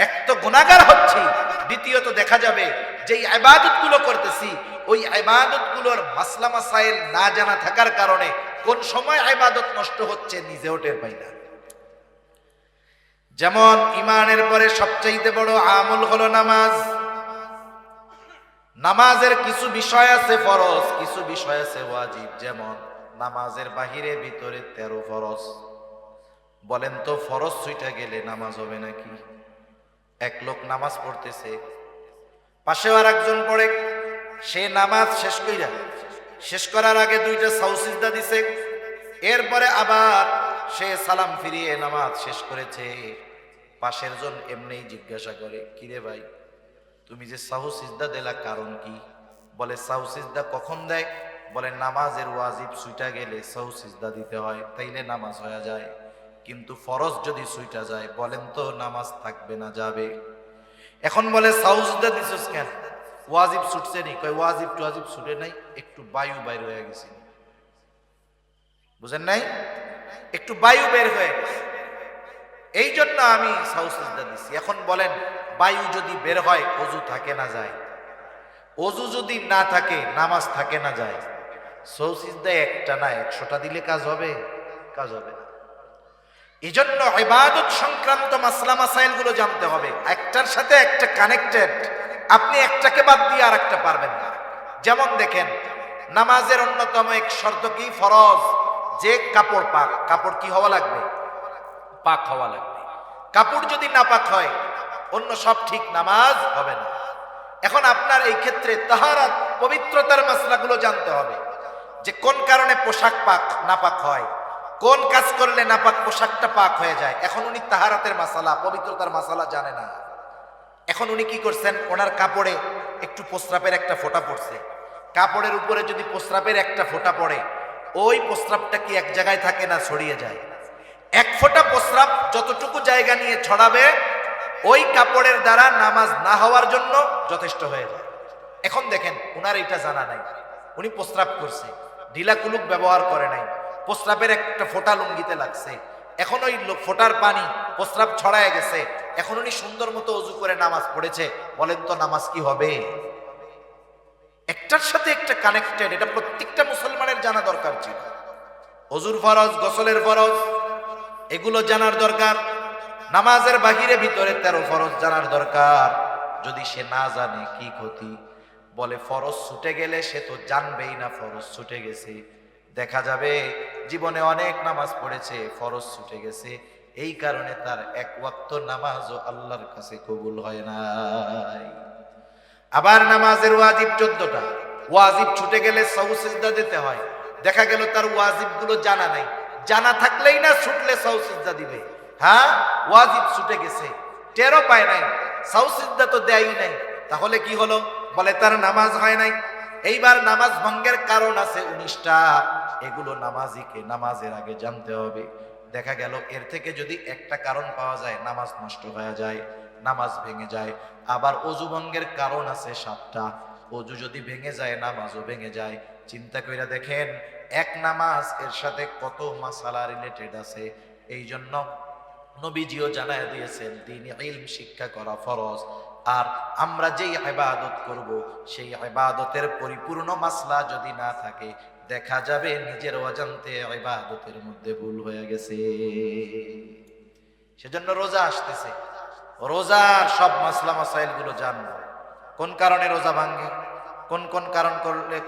এক তো গুনাহগার হচ্ছি, দ্বিতীয়ত দেখা যাবে যে ইবাদত গুলো করতেছি ওই ইবাদত গুলোর মাসলা মাসাইল না জানা থাকার কারণে কোন সময় ইবাদত নষ্ট হচ্ছে নিজেও টের পাই না। যেমন ঈমানের পরে সবচেয়ে বড় আমল হলো নামাজ। নামাজের কিছু বিষয় আছে ফরজ, কিছু বিষয় আছে ওয়াজিব। যেমন নামাজের বাহিরে ভিতরে 13 ফরজ। বলেন তো ফরজ ছুঁইটা গেলে নামাজ হবে নাকি? এক লোক নামাজ পড়তেছে, পাশেও আর একজন পড়ে, সে নামাজ শেষ করার আগে 2টা সাউসিজদা দিছে, এরপরে আবার সে সালাম ফিরিয়ে নামাজ শেষ করেছে। পাশের জন এমনিই জিজ্ঞাসা করে, কিরে ভাই, তুমি যে সাহু সিজদা দিলা কারণ কি? বলে সাহু সিজদা কখন দেয়? বলে নামাজের ওয়াজিব সুইটা গেলে সৌ সিজদা দিতে হয়, তাইলে নামাজ হয়ে যায়। কিন্তু ফরজ যদি সুইটা যায়, বলেন তো নামাজ থাকবে না যাবে? এখন বলে সৌ সিজদা দিছস কেন? ওয়াজিব ছুটছে নি? কয় ওয়াজিব টুয়াজিব ছুটে নাই, একটু বায়ু বাইর হয়ে গেছে। বুঝেন নাই? একটু বায়ু বের হয়ে গেছে, এই জন্য আমি সৌ সিজদা দিছি। এখন বলেন বায়ু যদি বের হয় অজু থাকে না যায়? অজু যদি না থাকে নামাজ থাকে না যায়? সৌ সিজদা একটা না 100টা দিলে কাজ হবে? কাজ হবে না। এই জন্য ইবাদত সংক্রান্ত মাসলা মাসাইল গুলো জানতে হবে, একটার সাথে একটা কানেক্টেড। আপনি একটাকে বাদ দিয়ে আর একটা পারবেন না। যেমন দেখেন, নামাজের অন্যতম এক শর্ত কি? ফরজ যে কাপড় পাক। কাপড় কি হওয়া লাগবে? পাক হওয়া লাগবে। কাপড় যদি না পাক হয় অন্য সব ঠিক, নামাজ হবে না। এখন আপনার এই ক্ষেত্রে তাহারাত পবিত্রতার মাসলাগুলো জানতে হবে, যে কোন কারণে পোশাক পাক নাপাক হয়, কোন কাজ করলে নাপাক পোশাকটা পাক হয়ে যায়। এখন উনি তাহারাতের মাসালা, পবিত্রতার মাসালা জানে না। এখন উনি কি করছেন, ওনার কাপড়ে একটু প্রস্রাবের একটা ফোঁটা পড়ছে। কাপড়ের উপরে যদি প্রস্রাবের একটা ফোঁটা পড়ে, ওই প্রস্রাবটা কি এক জায়গায় থাকে না ছড়িয়ে যায়? এক ফোঁটা প্রস্রাব যতটুকু জায়গা নিয়ে ছড়াবে, ওই কাপড়ের দ্বারা নামাজ না হওয়ার জন্য যথেষ্ট হয়ে যায়। এখন দেখেন, ওনার এটা জানা নাই, উনি প্রস্রাব করছে, ঢিলা কুলুক ব্যবহার করে নাই, প্রস্রাবের একটা ফোঁটা লুঙ্গিতে লাগছে, এখন ওই ফোঁটার পানি প্রস্রাব ছড়ায় গেছে। এখন উনি সুন্দর মতো অজু করে নামাজ পড়েছে, বলেন তো নামাজ কি হবে? একটার সাথে একটা কানেক্টেড, এটা প্রত্যেকটা মুসলমানের জানা দরকার ছিল। অজুর ফরজ, গোসলের ফরজ, এগুলো জানার দরকার। নামাজের বাহিরে ভিতরে 13 ফরজ জানার দরকার। যদি সে না জানে কি ক্ষতি? বলে ফরজ ছুটে গেলে সে তো জানবেই না ফরজ ছুটে গেছে। দেখা যাবে জীবনে অনেক নামাজ পড়েছে, ফরজ ছুটে গেছে, এই কারণে তার এক ওয়াক্ত নামাজও আল্লাহর কাছে কবুল হয় নাই। আবার নামাজের ওয়াজিব 14টা, ওয়াজিব ছুটে গেলে সৌ সিজদা দিতে হয়। দেখা গেল তার ওয়াজিব গুলো জানা নাই, জানা থাকলেই না ছুটলে সৌ সিজদা দিবে। হ্যাঁ, ওয়াজিব ছুটে গেছে, টেরও পায় নাই, সৌ সিজদা তো দেয়ই নাই, তাহলে কি হলো? বলে তার নামাজ হয় নাই। এইবার নামাজ ভঙ্গের কারণ আছে 19টা, এগুলো নামাজিকে নামাজের আগে জানতে হবে। দেখা গেল এর থেকে যদি একটা কারণ পাওয়া যায়, নামাজ নষ্ট হয়ে যায়, নামাজ ভেঙে যায়। আবার অজু ভঙ্গের কারণ আছে 7টা, অজু যদি ভেঙে যায় নামাজও ভেঙে যায়। চিন্তা করে দেখেন, এক নামাজ এর সাথে কত মাসালা রিলেটেড আছে। এই জন্য নবীজিও জানায় দিয়েছেন দ্বীনি ইলম শিক্ষা করা ফরজ। আর আমরা যেই ইবাদত করব, সেই ইবাদতের পরিপূর্ণ মাসলা যদি না থাকে, দেখা যাবে নিজের অজান্তে ইবাদতের মধ্যে ভুল হয়ে গেছে। সেজন্য রোজা আসতেছে, রোজার সব মাসলা মাসাইল গুলো জানবো। কোন কারণে রোজা ভাঙে, কোন কোন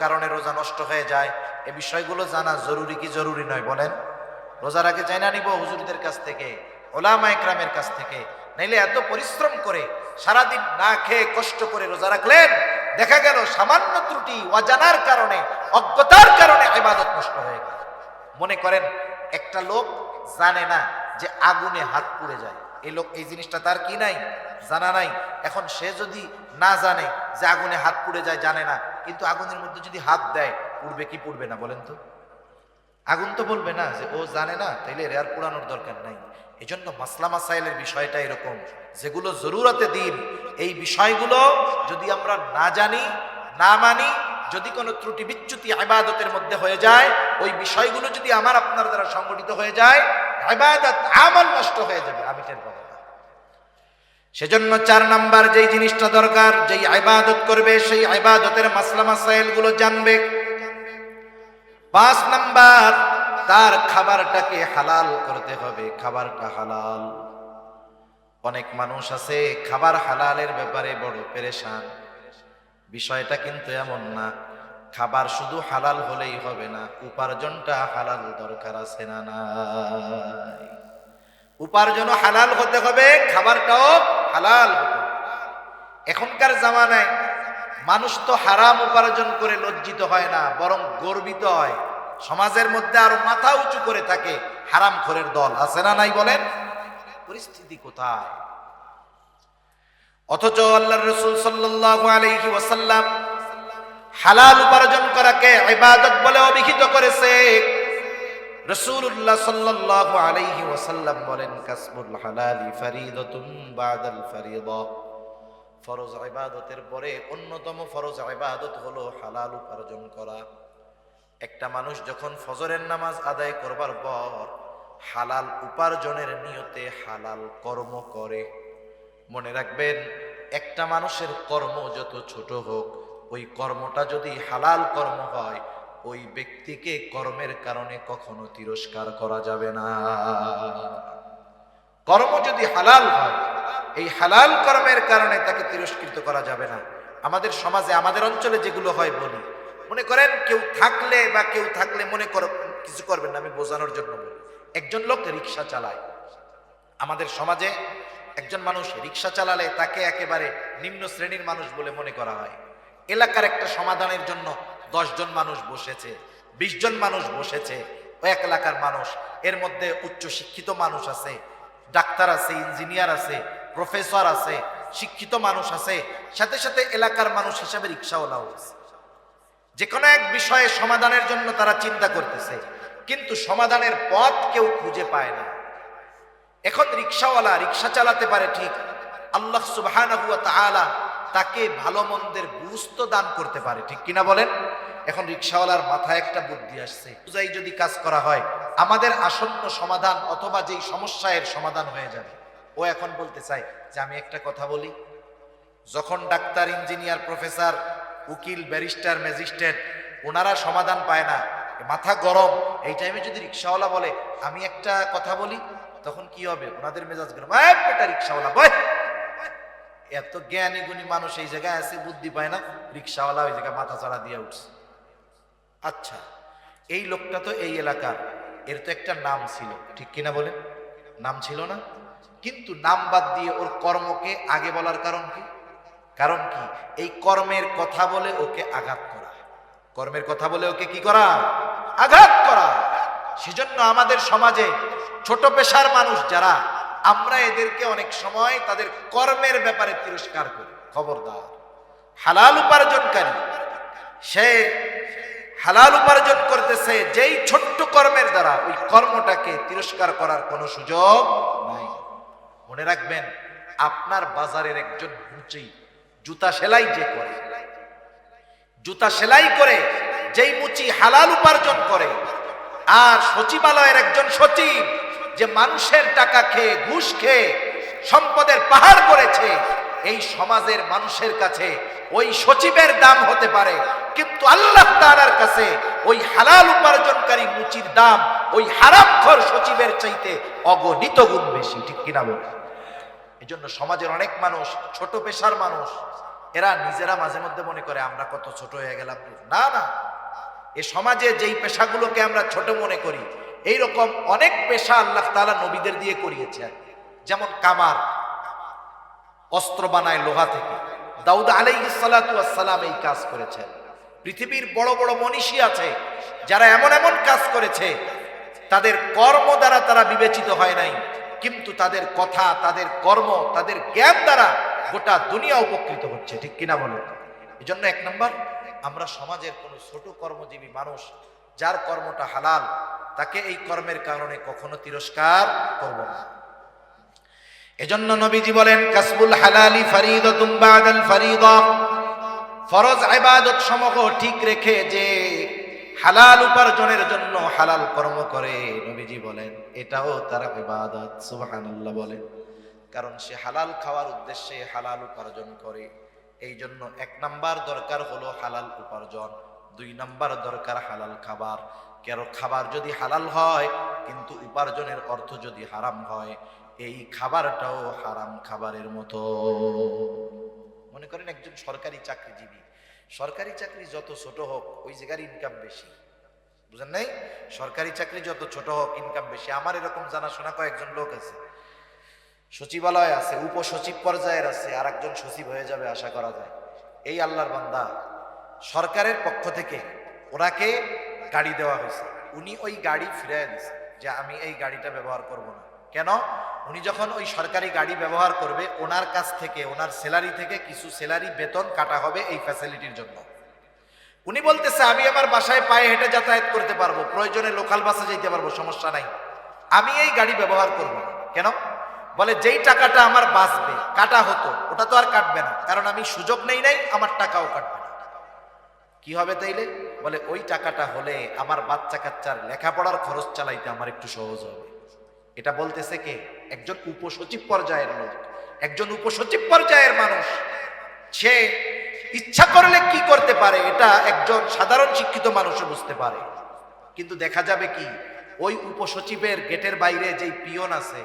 কারণে রোজা নষ্ট হয়ে যায়, এই বিষয়গুলো জানা জরুরি কি জরুরি নয়? বলেন। রোজার আগে জানা নিব হুজুরদের কাছ থেকে, ওলামা ইকরামের কাছ থেকে। নাইলে এত পরিশ্রম করে সারাদিন না খেয়ে কষ্ট করে রোজা রাখলেন, দেখা গেল সামান্য ত্রুটি, অজানার কারণে, অজ্ঞতার কারণে ইবাদত নষ্ট হয়ে গেল। মনে করেন একটা লোক জানে না যে আগুনে হাত পুড়ে যায়, এই লোক এই জিনিসটা তার কি নাই, জানা নাই। এখন সে যদি না জানে যে আগুনে হাত পুড়ে যায়, জানে না, কিন্তু আগুনের মধ্যে যদি হাত দেয়, পুড়বে কি পুড়বে না? বলেন তো। আগুন তো বলবে না যে ও জানে না, তাইলে এর আর পুরানোর দরকার নাই। এই জন্য মাসলা মাসাইলের বিষয়টা এরকম, যেগুলো জরুরতে দিন, এই বিষয়গুলো যদি আমরা না জানি, না মানি, যদি কোনো ত্রুটি বিচ্যুতি ইবাদতের মধ্যে হয়ে যায়, ওই বিষয়গুলো যদি আমার আপনার দ্বারা সংগঠিত হয়ে যায়, ইবাদত আমল নষ্ট হয়ে যাবে, আমি টের পাবো না। সেজন্য 4 নাম্বার যেই জিনিসটা দরকার, যেই ইবাদত করবে সেই ইবাদতের মাসলা মাসাইল গুলো জানবে। 5 নাম্বার, তার খাবারটাকে হালাল করতে হবে, খাবারটা হালাল। অনেক মানুষ আছে খাবার হালালের ব্যাপারে বড় পেরেশান। বিষয়টা কিন্তু এমন না, খাবার শুধু হালাল হলেই হবে না, উপার্জনটা হালাল দরকার আছে না নাই? উপার্জনও হালাল হতে হবে, খাবারটাও হালাল হতে হবে। এখনকার জামানায় মানুষ তো হারাম উপার্জন করে লজ্জিত হয় না, বরং গর্বিত হয়। সমাজের মধ্যে আরো মাথা উঁচু করে থাকে হারামখোরের দল, আছে না নাই? বলেন, পরিস্থিতি কোথায়? অথচ আল্লাহর রাসূল সাল্লাল্লাহু আলাইহি ওয়াসাল্লাম হালাল উপার্জন করাকে ইবাদত বলে অভিহিত করেছে। রাসূলুল্লাহ সাল্লাল্লাহু আলাইহি ওয়াসাল্লাম বলেন, কাসবুল হালালি ফরিদাতুন বাদাল ফরিদা। ফরজ ইবাদতের পরে অন্যতম ফরজ ইবাদত হলো হালাল উপার্জন করা। একটা মানুষ যখন ফজরের নামাজ আদায় করবার পর হালাল উপার্জনের নিয়তে হালাল কর্ম করে, মনে রাখবেন একটা মানুষের কর্ম যত ছোট হোক, ওই কর্মটা যদি হালাল কর্ম হয়, ওই ব্যক্তিকে কর্মের কারণে কখনো তিরস্কার করা যাবে না। কর্ম যদি হালাল হয়, এই হালাল কর্মের কারণে তাকে তিরস্কৃত করা যাবে না। আমাদের সমাজে, আমাদের অঞ্চলে যেগুলো হয় বলি, মনে করেন কেউ থাকলে মনে কর কিছু করবেন না, আমি বোঝানোর জন্য বলি। একজন লোক রিক্সা চালায়, আমাদের সমাজে একজন মানুষ রিক্সা চালালে তাকে একেবারে নিম্ন শ্রেণীর মানুষ বলে মনে করা হয়। এলাকার একটা সমাধানের জন্য 10 জন মানুষ বসেছে, 20 জন মানুষ বসেছে, ওই এক এলাকার মানুষ, এর মধ্যে উচ্চ শিক্ষিত মানুষ আছে, ডাক্তার আছে, ইঞ্জিনিয়ার আছে, প্রফেসর আছে, শিক্ষিত মানুষ আছে, সাথে সাথে এলাকার মানুষ হিসাবে রিক্সাওয়ালাও আছে। যে কোনো এক বিষয়ে সমাধানের জন্য তারা চিন্তা করতেছে, কিন্তু সমাধানের পথ কেউ খুঁজে পায় না। এখন রিক্সাওয়ালা রিক্সা চালাতে পারে ঠিক, আল্লাহ সুবহানাহু ওয়া তাআলা তাকে ভালো মন্দের বুঝ তো দান করতে পারে, ঠিক কিনা বলেন? এখন রিক্সাওয়ালার মাথায় একটা বুদ্ধি আসছে, বুঝাই যদি কাজ করা হয় আমাদের আসন্ন সমাধান অথবা যেই সমস্যার সমাধান হয়ে যাবে। ও এখন বলতে চায় যে আমি একটা কথা বলি, যখন ডাক্তার, ইঞ্জিনিয়ার, প্রফেসর, উকিল, ব্যারিস্টার, ম্যাজিস্ট্রেট ওনারা সমাধান পায় না, মাথা গরম, এই টাইমে যদি রিক্সাওয়ালা বলে আমি একটা কথা বলি, তখন কি হবে? ওনাদের মেজাজ গরম, বেটা রিক্সাওয়ালা বয়। এত জ্ঞানী গুণী মানুষ এই জায়গায় আছে, বুদ্ধি পায় না, রিক্সাওয়ালা ওই জায়গায় মাথা চাড়া দিয়ে উঠছে। আচ্ছা, এই লোকটা তো এই এলাকার, এর তো একটা নাম ছিল, ঠিক কিনা বলেন? নাম ছিল না? কিন্তু নাম বাদ দিয়ে ওর কর্মকে আগে বলার কারণ কি? কারণ কি? এই কর্মের কথা বলে ওকে আঘাত করা, কর্মের কথা বলে ওকে কি করা? আঘাত করা। সেজন্য আমাদের সমাজে ছোট পেশার মানুষ যারা, আমরা এদেরকে অনেক সময় তাদের কর্মের ব্যাপারে তিরস্কার করি। খবরদার, হালাল উপার্জনকারী, সে হালাল উপার্জন করতেছে, যেই ছোট্ট কর্মের দ্বারা ওই কর্মটাকে তিরস্কার করার কোনো সুযোগ নাই। মনে রাখবেন, আপনার বাজারের একজন মুচি জুতা সেলাই যে করে, জুতা সেলাই করে যেই মুচি হালাল উপার্জন করে, আর সচিবালয়ের একজন সচিব যে মানুষের টাকা খেয়ে, ঘুষ খেয়ে সম্পদের পাহাড় করেছে, এই সমাজের মানুষের কাছে ওই সচিবের দাম হতে পারে, কিন্তু আল্লাহ তাআলার কাছে ওই হালাল উপার্জনকারী মুচির দাম ওই হারামখোর সচিবের চাইতে অগণিত গুণ বেশি, ঠিক কিনা বল? এজন্য সমাজের অনেক মানুষ, ছোট পেশার মানুষ, এরা নিজেরা মাঝে মধ্যে মনে করে আমরা কত ছোট হয়ে গেলাম। না না, এ সমাজে যেই পেশাগুলোকে আমরা ছোট মনে করি, এইরকম অনেক পেশা আল্লাহ তাআলা নবীদের দিয়ে করিয়েছেন। যেমন কামার, অস্ত্র বানায় লোহা থেকে, দাউদ আলাইহিস সালাতু ওয়াস সালাম এই কাজ করেছেন। পৃথিবীর বড় বড় মনীষী আছে যারা এমন এমন কাজ করেছে, তাদের কর্ম দ্বারা তারা বিবেচিত হয় নাই, কিন্তু তাদের কথা, তাদের কর্ম, তাদের জ্ঞান দ্বারা গোটা দুনিয়া উপকৃত হচ্ছে, ঠিক কিনা বলেন? এই জন্য 1 নম্বর, আমরা সমাজের কোন ছোট কর্মজীবী মানুষ যার কর্মটা হালাল, তাকে এই কর্মের কারণে কখনো তিরস্কার করব না। এজন্য নবীজি বলেন, কাসবুল হালালি ফরিদাতুম বাদাল ফরিদা। ফরজ ইবাদত সমূহ ঠিক রেখে যে হালাল উপার্জনের জন্য হালাল কর্ম করে, নবীজি বলেন এটাও তার ইবাদত। সুবহানাল্লাহ বলেন, কারণ সে হালাল খাওয়ার উদ্দেশ্যে হালাল উপার্জন করে। এই জন্য 1 নাম্বার দরকার হলো হালাল উপার্জন, 2 নাম্বার দরকার হালাল খাবার। কারণ খাবার যদি হালাল হয় কিন্তু উপার্জনের অর্থ যদি হারাম হয়, এই খাবারটাও হারাম খাবারের মতো। মনে করেন একজন সরকারি চাকরিজীবী, সরকারি চাকরি যত ছোট হোক ওই জায়গার ইনকাম বেশি, বুঝেন নাই? সরকারি চাকরি যত ছোট হোক ইনকাম বেশি। আমার এরকম জানাশোনা কয়েকজন লোক আছে, সচিবালয় আছে, উপসচিব পর্যায়ের আছে, আর একজন সচিব হয়ে যাবে আশা করা যায়। এই আল্লাহর বান্দা, সরকারের পক্ষ থেকে ওনাকে গাড়ি দেওয়া হয়েছে, উনি ওই গাড়ি ফিরিয়ে দিয়েছে যে আমি এই গাড়িটা ব্যবহার করব না। কেন? উনি যখন ওই সরকারি গাড়ি ব্যবহার করবে, ওনার কাছ থেকে, ওনার স্যালারি থেকে কিছু স্যালারি বেতন কাটা হবে এই ফ্যাসিলিটির জন্য। উনি বলতেছে আমি আমার বাসায় পায়ে হেঁটে যাতায়াত করতে পারবো, প্রয়োজনে লোকাল বাসে যেতে পারবো, সমস্যা নাই, আমি এই গাড়ি ব্যবহার করব না। কেন? বলে যেই টাকাটা আমার বাঁচবে, কাটা হতো, ওটা তো আর কাটবে না, কারণ আমি সুযোগ নেই নাই, আমার টাকাও কাটবে না। কি হবে তাইলে? বলে ওই টাকাটা হলে আমার বাচ্চা কাচ্চার লেখাপড়ার খরচ চালাইতে আমার একটু সহজ হবে। এটা বলতেছে কে? একজন উপসচিব পর্যায়ের লোক, একজন উপসচিব পর্যায়ের মানুষ। সে ইচ্ছা করলে কি করতে পারে এটা একজন সাধারণ শিক্ষিত মানুষও বুঝতে পারে। কিন্তু দেখা যাবে কি, ওই উপসচিবের গেটের বাইরে যেই পিয়ন আছে,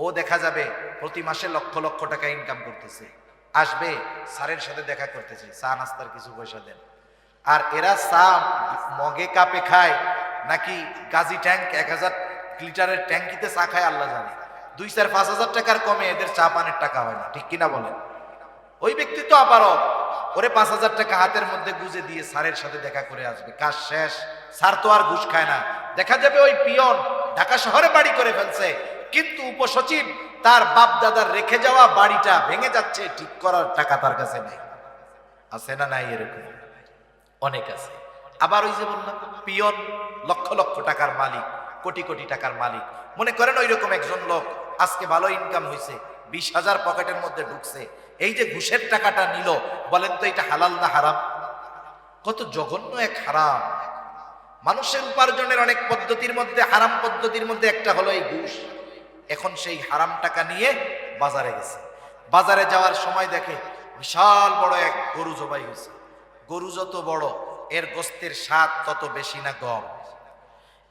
ও দেখা যাবে প্রতি মাসে লক্ষ লক্ষ টাকা ইনকাম করতেছে, আসবে স্যারের সাথে দেখা করতেছে, চা নাস্তার কিছু পয়সা দেন। আর এরা চা মগে কাপে খায় নাকি গাজি ট্যাঙ্ক 1000 লিটারের ট্যাঙ্কিতে চা খায় আল্লাহ জানে। 2-4-5 হাজার টাকার কমে এদের চা পানের টাকা হয় না, ঠিক কিনা বলেন? ওই ব্যক্তি তো আবারও ওরে 5,000 টাকা হাতের মধ্যে গুজে দিয়ে স্যারের সাথে দেখা করে আসবে, কাজ শেষ। স্যার তো আর ঘুষ খায় না। দেখা যাবে ওই পিয়ন ঢাকা শহরে বাড়ি করে ফেলছে, কিন্তু উপসচিব তার বাপ দাদার রেখে যাওয়া বাড়িটা ভেঙে যাচ্ছে, ঠিক করার টাকা তার কাছে নেই। আছে না নাই? এরকম অনেক আছে। আবার ওই যে বললাম পিয়ন লক্ষ লক্ষ টাকার মালিক, কোটি কোটি টাকার মালিক। মনে করেন ওই রকম একজন লোক আজকে ভালো ইনকাম হয়েছে, 20,000 পকেটের মধ্যে ঢুকছে, এই যে ঘুষের টাকাটা নিল, বলেন তো এটা হালাল না হারাম? কত জঘন্য এক হারাম। মানুষের উপার্জনের অনেক পদ্ধতির মধ্যে হারাম পদ্ধতির মধ্যে একটা হলো এই ঘুষ। এখন সেই হারাম টাকা নিয়ে বাজারে গেছে, বাজারে যাওয়ার সময় দেখে বিশাল বড় এক গরু জবাই হয়েছে। গরু যত বড়, এর গোস্তের স্বাদ তত বেশি না কম।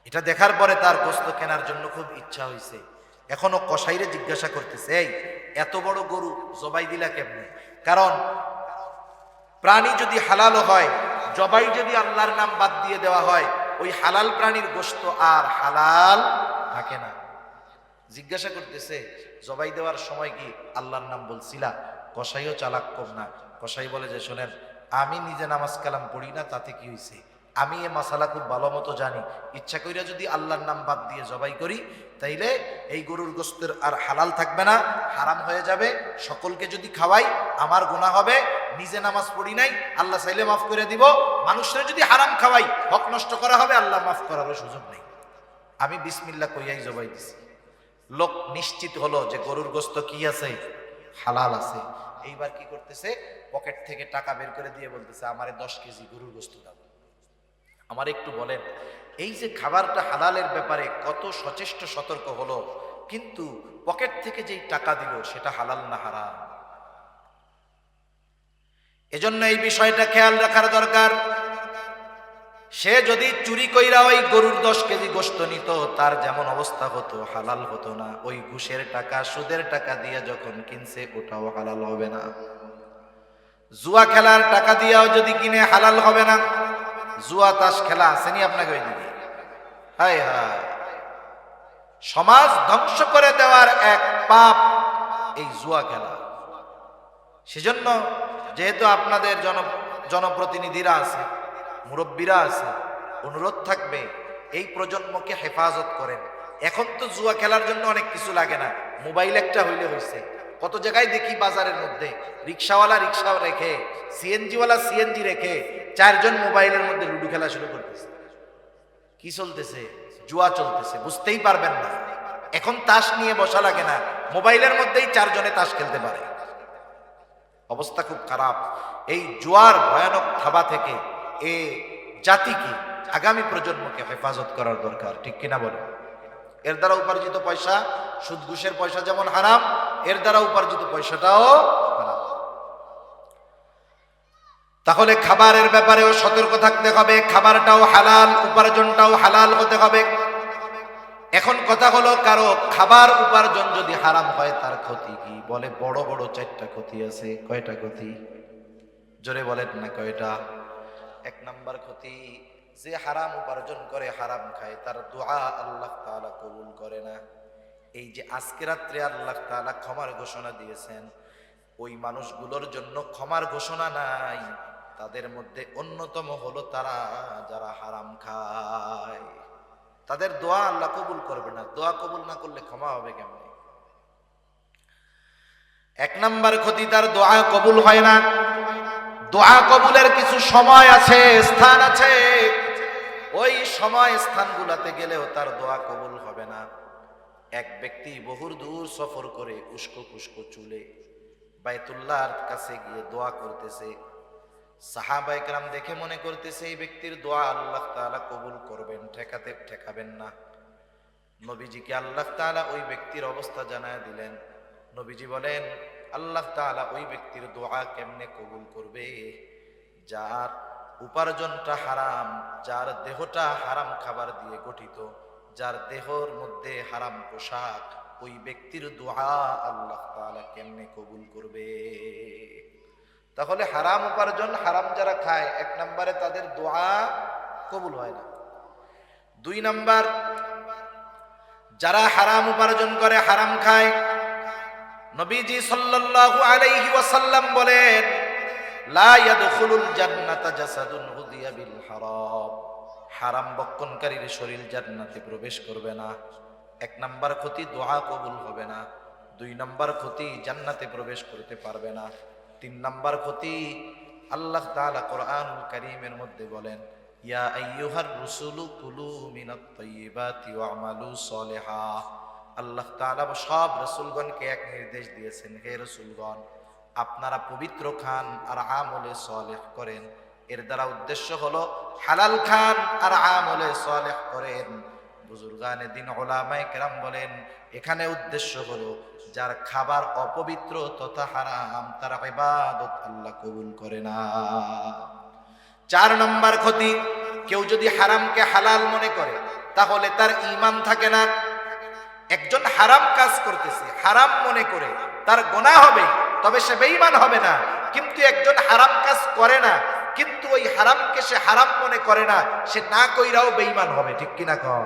এটা দেখার পরে তার গোস্ত কেনার জন্য খুব ইচ্ছা হয়েছে। এখনো কসাইরে জিজ্ঞাসা করতেছে, এই এত বড় গরু জবাই দিলা কেমনে? কারণ প্রাণী যদি হালাল হয়, জবাই যদি আল্লাহর নাম বাদ দিয়ে দেওয়া হয়, ওই হালাল প্রাণীর গোস্ত আর হালাল থাকে না। জিজ্ঞাসা করতেছে, জবাই দেওয়ার সময় কি আল্লাহর নাম বলছিলা? কসাইও চালাক কম না। কসাই বলে যে শোনেন, আমি নিজে নামাজ কালাম পড়ি না, তাতে কি হয়েছে? আমি এ মাসালা খুব ভালো মতো জানি। ইচ্ছা কইরা যদি আল্লাহর নাম বাদ দিয়ে জবাই করি, তাইলে এই গরুর গোস্তের আর হালাল থাকবে না, হারাম হয়ে যাবে। সকলকে যদি খাওয়াই আমার গুনাহ হবে। নিজে নামাজ পড়ি নাই, আল্লাহ চাইলে মাফ করে দিব। মানুষরা যদি হারাম খাওয়াই, হক নষ্ট করা হবে, আল্লাহ মাফ করারও সুযোগ নেই। আমি বিসমিল্লাহ কইয়াই জবাই দিছি। লোক নিশ্চিত হলো যে গরুর গোস্ত কি আছে? হালাল আছে। এইবার কি করতেছে? পকেট থেকে টাকা বের করে দিয়ে বলতেছে, আমারে 10 কেজি গরুর গোস্ত দাও। আমার একটু বলেন, এই যে খাবারটা হালালের ব্যাপারে কত সচেষ্ট সতর্ক হলো, কিন্তু পকেট থেকে যেই টাকা দিল সেটা হালাল না হারাম? এজন্য এই বিষয়টা খেয়াল রাখার দরকার। সে যদি চুরি কইরা ওই গরুর 10 কেজি গোস্ত নিত, তার যেমন অবস্থা হতো, হালাল হতো না। ওই ঘুষের টাকা, সুদের টাকা দিয়ে যখন কিনছে, ওটাও হালাল হবে না। জুয়া খেলার টাকা দিয়েও যদি কিনে, হালাল হবে না। জুয়া তাস খেলা আসেনি আপনাকে ওই দিকে? হায় হায়, সমাজ ধ্বংস করে দেওয়ার এক পাপ এই জুয়া খেলা। সেজন্য যেহেতু আপনাদের জনপ্রতিনিধিরা আছে, মুরব্বীরা আছে, অনুরোধ থাকবে এই প্রজন্মকে হেফাজত করেন। এখন তো জুয়া খেলার জন্য অনেক কিছু লাগে না, মোবাইল একটা হইলে হয়েছে। কত জায়গায় দেখি বাজারের মধ্যে রিক্সাওয়ালা রিক্সা রেখে, সিএনজিওয়ালা সিএনজি রেখে 4 জন মোবাইলের মধ্যে লুডু খেলা শুরু করতেছে। কি চলতেছে? জুয়া চলতেছে, বুঝতেই পারবেন না। এখন তাস নিয়ে বসা লাগে না, মোবাইলের মধ্যেই 4 জনে তাস খেলতে পারে। অবস্থা খুব খারাপ। এই জুয়ার ভয়ানক থাবা থেকে এ জাতিকে, আগামী প্রজন্মকে হেফাজত করার দরকার, ঠিক কিনা বলে? এর দ্বারা উপার্জিত পয়সা, সুদ ঘুষের পয়সা যেমন হারাম, এর দ্বারা উপার্জিত পয়সাটাও হারাম। তাহলে খাবারের ব্যাপারেও সতর্ক থাকতে হবে। খাবারটাও হালাল, উপার্জনটাও হালাল হতে হবে। এখন কথা হলো, কারো খাবার উপার্জন যদি হারাম হয়, তার ক্ষতি কি? বলে বড় বড় 4টা ক্ষতি আছে। কয়টা ক্ষতি? জোরে বলেন না কয়টা? 1 নাম্বার ক্ষতি, যে হারাম উপার্জন করে, হারাম খায়, তার দোয়া আল্লাহ তাআলা কবুল করে না। এই যে আজকে রাত্রে আল্লাহ তাআলা ক্ষমার ঘোষণা দিয়েছেন, ওই মানুষগুলোর জন্য ক্ষমার ঘোষণা নাই। তাদের মধ্যে অন্যতম হলো তারা যারা হারাম খায়। তাদের দোয়া আল্লাহ কবুল করবে না। দোয়া কবুল না করলে ক্ষমা হবে কেমনে? 1 নাম্বার ক্ষতি, তার দোয়া কবুল হয় না। দোয়া কবুলের কিছু সময় আছে, স্থান আছে। ওই সময় স্থানগুলোতে গেলেও তার দোয়া কবুল হবে না। এক ব্যক্তি বহু দূর সফর করে উস্কো খুস্কো চুলে বাইতুল্লাহর কাছে গিয়ে দোয়া করতেছে। সাহাবায়ে কেরাম দেখে মনে করতেছে এই ব্যক্তির দোয়া আল্লাহ তাআলা কবুল করবেন, ঠেকাবেন না। নবীজিকে আল্লাহ তাআলা ওই ব্যক্তির অবস্থা জানায় দিলেন। নবীজি বলেন, আল্লাহ তাআলা ওই ব্যক্তির দোয়া কেমনে কবুল করবে? যার উপার্জনটা হারাম, যার দেহটা হারাম খাবার দিয়ে গঠিত, যার দেহর মধ্যে হারাম পোশাক, ওই ব্যক্তির দোয়া আল্লাহ তাআলা কেমনে কবুল করবে? তাহলে হারাম উপার্জন, হারাম যারা খায়, এক নম্বরে তাদের দোয়া কবুল হয় না। দুই নাম্বার, যারা হারাম উপার্জন করে, হারাম খায়, নবীজি সাল্লাল্লাহু আলাইহি ওয়াসাল্লাম বলেন, লা ইয়াদখুলুল জান্নাতা জাসাদুন হুদিয়া বিল হারাম। হারাম বক্ষণকারীর শরীর জান্নাতে প্রবেশ করবে না। এক নাম্বার ক্ষতি, দোয়া কবুল হবে না। দুই নাম্বার ক্ষতি, জান্নাতে প্রবেশ করতে পারবে না। তিন নাম্বার ক্ষতি, আল্লাহ তাআলা কোরআনুল কারীমের মধ্যে বলেন, ইয়া আইয়ুহার রুসুলু কুলু মিনাত তাইয়্যিবাতি ওয়া'মালু সলিহা। আল্লাহ তাআলা সব রাসূলগণকে এক নির্দেশ দিয়েছেন, হে রাসূলগণ, আপনারা পবিত্র খান আর আমলে সালেহ করেন। এর দ্বারা উদ্দেশ্য হলো হালাল খান আর আমলে সালেহ করেন। বুজুর্গানে দিন উলামায়ে কেরাম বলেন, এখানে উদ্দেশ্য হলো যার খাবার অপবিত্র তথা হারাম, তার ইবাদত আল্লাহ কবুল করে না। চার নম্বর ক্ষতি, কেউ যদি হারামকে হালাল মনে করে তাহলে তার ঈমান থাকে না। একজন হারাম কাজ করতেছে, হারাম মনে করে, তার গুনাহ হবে, তবে সে বেঈমান হবে না। কিন্তু একজন হারাম কাজ করে না, কিন্তু ওই হারামকে সে হারাম মনে করে না, সে না কইরাও বেঈমান হবে। ঠিক কিনা কও?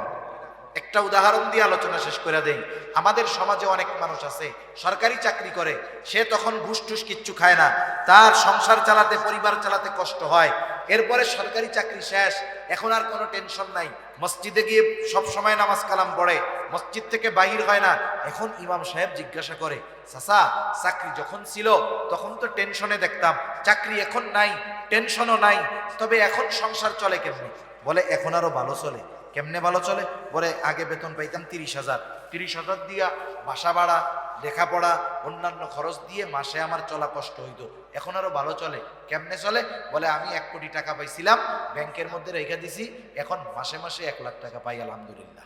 একটা উদাহরণ দিয়ে আলোচনা শেষ করে দেই। আমাদের সমাজে অনেক মানুষ আছে সরকারি চাকরি করে, সে তখন ঘুষ টুস কিচ্ছু খায় না, তার সংসার চালাতে, পরিবার চালাতে কষ্ট হয়। এরপরে সরকারি চাকরি শেষ, এখন আর কোনো টেনশন নাই, মসজিদে গিয়ে সব সময় নামাজ কালাম পড়ে, মসজিদ থেকে বাহির হয় না। এখন ইমাম সাহেব জিজ্ঞাসা করে, চাচা, চাকরি যখন ছিল তখন তো টেনশনে দেখতাম, চাকরি এখন নাই, টেনশনও নাই, তবে এখন সংসার চলে কেমনে? বলে এখন আরো ভালো চলে। কেমনে ভালো চলে? বলে আগে বেতন পাইতাম 30,000, 30,000 দিয়া বাসা ভাড়া, লেখাপড়া, অন্যান্য খরচ দিয়ে মাসে আমার চলা কষ্ট হইতো, এখন আরো ভালো চলে। কেমনে চলে? বলে আমি 1 কোটি টাকা পাইছিলাম, ব্যাংকের মধ্যে রেখে দিছি, এখন মাসে মাসে 1 লাখ টাকা পাই, আলহামদুলিল্লাহ।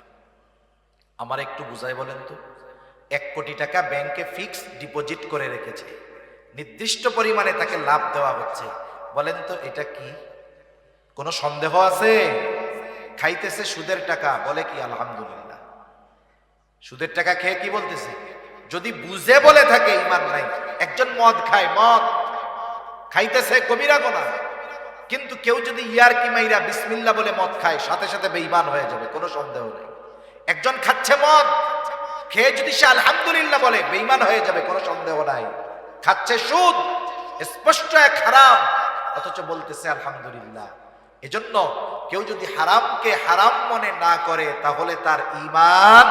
আমার একটু বুঝাই বলেন তো, 1 কোটি টাকা ব্যাংকে ফিক্সড ডিপোজিট করে রেখেছে, নির্দিষ্ট পরিমাণে তাকে লাভ দেওয়া হচ্ছে। বলেন তো এটা কি? কোনো সন্দেহ আছে? খাইতেছে সুদের টাকা, বলে কি আলহামদুলিল্লাহ। সুদের টাকা খেয়ে কি বলতেছে? যদি বুঝে বলে থাকে ঈমান নাই। একজন মদ খায়, মদ খাইতেছে, কবিরা গুনাহ, কিন্তু কেউ যদি ইয়ারকি মাইরা বিসমিল্লাহ বলে মদ খায়, সাথে সাথে বেঈমান হয়ে যাবে, কোনো সন্দেহ নেই। একজন খাচ্ছে মদ, খেয়ে যদি সে আলহামদুলিল্লাহ বলে, বেঈমান হয়ে যাবে, কোনো সন্দেহ নাই। খাচ্ছে সুদ, স্পষ্ট এক হারাম, অথচ বলতেছে আলহামদুলিল্লাহ। এজন্য কেউ যদি হারামকে হারাম মনে না করে তাহলে তার ঈমান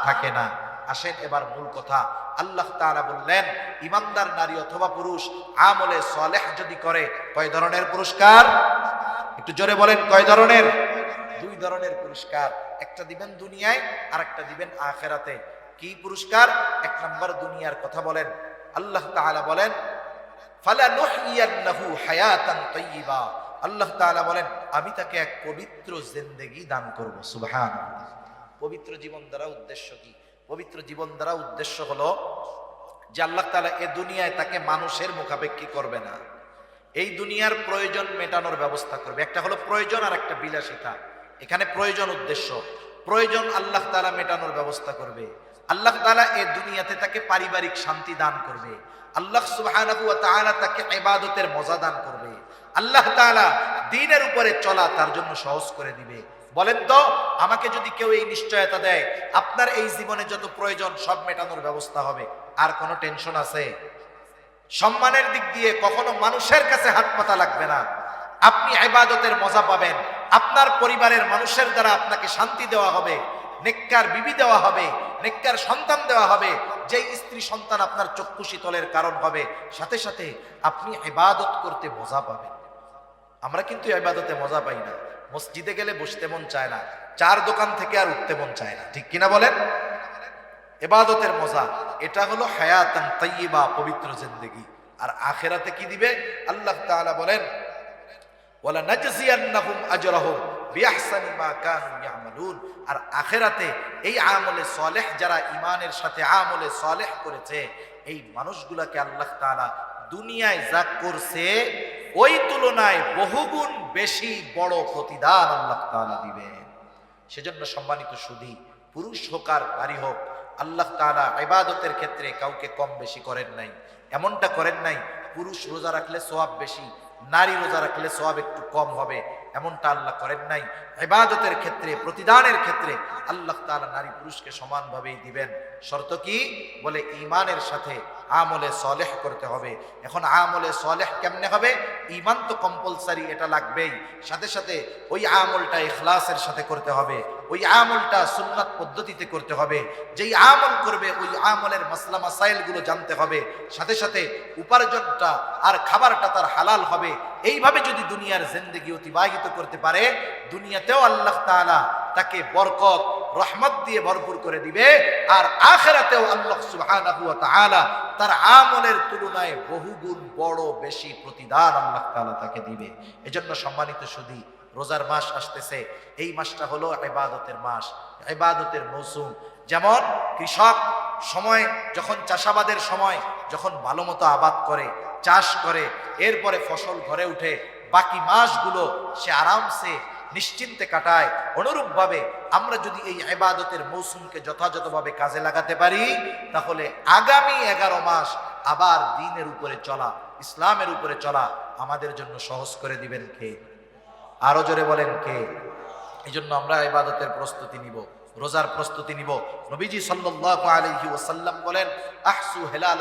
থাকে না। আসেন এবার মূল কথা। আল্লাহ তাআলা বললেন, ঈমানদার নারী অথবা পুরুষ আমলে সালেহ যদি করে, কয় ধরনের পুরস্কার? একটু জোরে বলেন, কয় ধরনের? 2 ধরনের পুরস্কার। একটা দিবেন দুনিয়ায়, আর একটা দিবেন আখিরাতে। কি পুরস্কার? 1 নাম্বার দুনিয়ার কথা বলেন। আল্লাহ তাআলা বলেন, ফালানুহইয়ান্নাহু হায়াতান তাইয়্যিবা। আল্লাহ তাআলা বলেন, আমি তাকে এক পবিত্র জিন্দেগি দান করব। সুবহানাল্লাহ। পবিত্র জীবন দ্বারা উদ্দেশ্য কি? পবিত্র জীবন দ্বারা উদ্দেশ্য হলো যে আল্লাহ তাআলা এই দুনিয়ায় তাকে মানুষের মুখাপেক্ষী করবে না, এই দুনিয়ার প্রয়োজন মেটানোর ব্যবস্থা করবে। একটা হলো প্রয়োজন, আর একটা বিলাসিতা। এখানে প্রয়োজন উদ্দেশ্য, প্রয়োজন আল্লাহ তাআলা মেটানোর ব্যবস্থা করবে। আল্লাহ তাআলা এই দুনিয়াতে তাকে পারিবারিক শান্তি দান করবে। আল্লাহ সুবহানাহু ওয়া তাআলা তাকে ইবাদতের মজা দান করবে। আল্লাহ তাআলা দ্বীনের উপরে চলা তার জন্য সহজ করে দিবে। বলেন তো, আমাকে যদি কেউ এই নিশ্চয়তা দেয় আপনার এই জীবনে যত প্রয়োজন সব মেটানোর ব্যবস্থা হবে, আর কোনো টেনশন আছে? সম্মানের দিক দিয়ে কখনো মানুষের কাছে হাত পাতা লাগবে না, আপনি ইবাদতের মজা পাবেন। আপনার পরিবারের মানুষের দ্বারা আপনাকে শান্তি দেওয়া হবে, নেককার বিবি দেওয়া হবে, নেককার সন্তান দেওয়া হবে, যেই স্ত্রী সন্তান আপনার চক্ষু শীতলের কারণ হবে, সাথে সাথে আপনি ইবাদত করতে মজা পাবেন। আমরা কিন্তু ইবাদতে মজা পাই না। মসজিদে গেলে বসতে মন চায় না, চার দোকান থেকে আর উঠতে মন চায় না, ঠিক কিনা বলেন? ইবাদতের মজা এটা হলো হায়াতান তাইয়্যিবা, পবিত্র জিন্দেগি। আর আখিরাতে কি দিবে? আল্লাহ তাআলা বলেন ওয়ালা নাজজিয়ান্নাহুম আজরাহুম বিআহসানি মা কানু ইয়ামালুন। আর আখিরাতে এই আমলে সালেহ যারা ঈমানের সাথে আমলে সালেহ করেছে, এই মানুষগুলোকে আল্লাহ তাআলা দুনিয়ায় যা করছে ওই তুলনায় বহুগুণ বেশি বড় প্রতিদান আল্লাহ তাআলা দিবেন। সেজন্য সম্মানিত সুধী, পুরুষ হোক আর নারী হোক, আল্লাহ তাআলা ইবাদতের ক্ষেত্রে কাউকে কম বেশি করেন নাই। এমনটা করেন নাই পুরুষ রোজা রাখলে সওয়াব বেশি, নারী রোজা রাখলে সওয়াব একটু কম হবে, এমনটা আল্লাহ করেন নাই। ইবাদতের ক্ষেত্রে, প্রতিদানের ক্ষেত্রে আল্লাহ তাআলা নারী পুরুষকে সমানভাবেই দিবেন। শর্ত কি? বলে ঈমানের সাথে আমলে সালেহ করতে হবে। এখন আমলে সালেহ কেমনে হবে? ঈমান তো কম্পালসারি, এটা লাগবেই। সাথে সাথে ওই আমলটা ইখলাসের সাথে করতে হবে, ওই আমলটা সুন্নাত পদ্ধতিতে করতে হবে। যেই আমল করবে ওই আমলের মাসলা মাসাইলগুলো জানতে হবে। সাথে সাথে উপার্জনটা আর খাবারটা তার হালাল হবে। এইভাবে যদি দুনিয়ার জিন্দেগি অতিবাহিত করতে পারে, দুনিয়াতেও আল্লাহ তাআলা তাকে বরকত রহমত দিয়ে ভরপুর করে দিবে, আর আখিরাতেও আল্লাহ সুবহানাহু ওয়া তাআলা তার আমলের তুলনায় বহুগুণ বড় বেশি প্রতিদান আল্লাহ তাআলা তাকে দিবে। এজন্য সম্মানিত সুধী, রোজার মাস আসতেছে। এই মাসটা হলো ইবাদতের মাস, ইবাদতের মৌসুম। যেমন কৃষক সময় যখন চাষাবাদের সময় যখন ভালো মতো আবাদ করে, চাষ করে, এরপরে ফসল ঘরে উঠে, বাকি মাসগুলো সে আরামসে নিশ্চিন্তে কাটায়। অনুরূপভাবে আমরা যদি এই ইবাদতের মৌসুমকে যথাযথভাবে কাজে লাগাতে পারি, তাহলে আগামী 11 মাস আবার দ্বীনের উপরে চলা, ইসলামের উপরে চলা আমাদের জন্য সহজ করে দিবেন কে? আরো জোরে বলেন কে? এই জন্য আমরা ইবাদতের প্রস্তুতি নিব, রোজার প্রস্তুতি নিব। নবীজি সাল্লাল্লাহু আলাইহি ওয়াসাল্লাম বলেন, আহসু হেলাল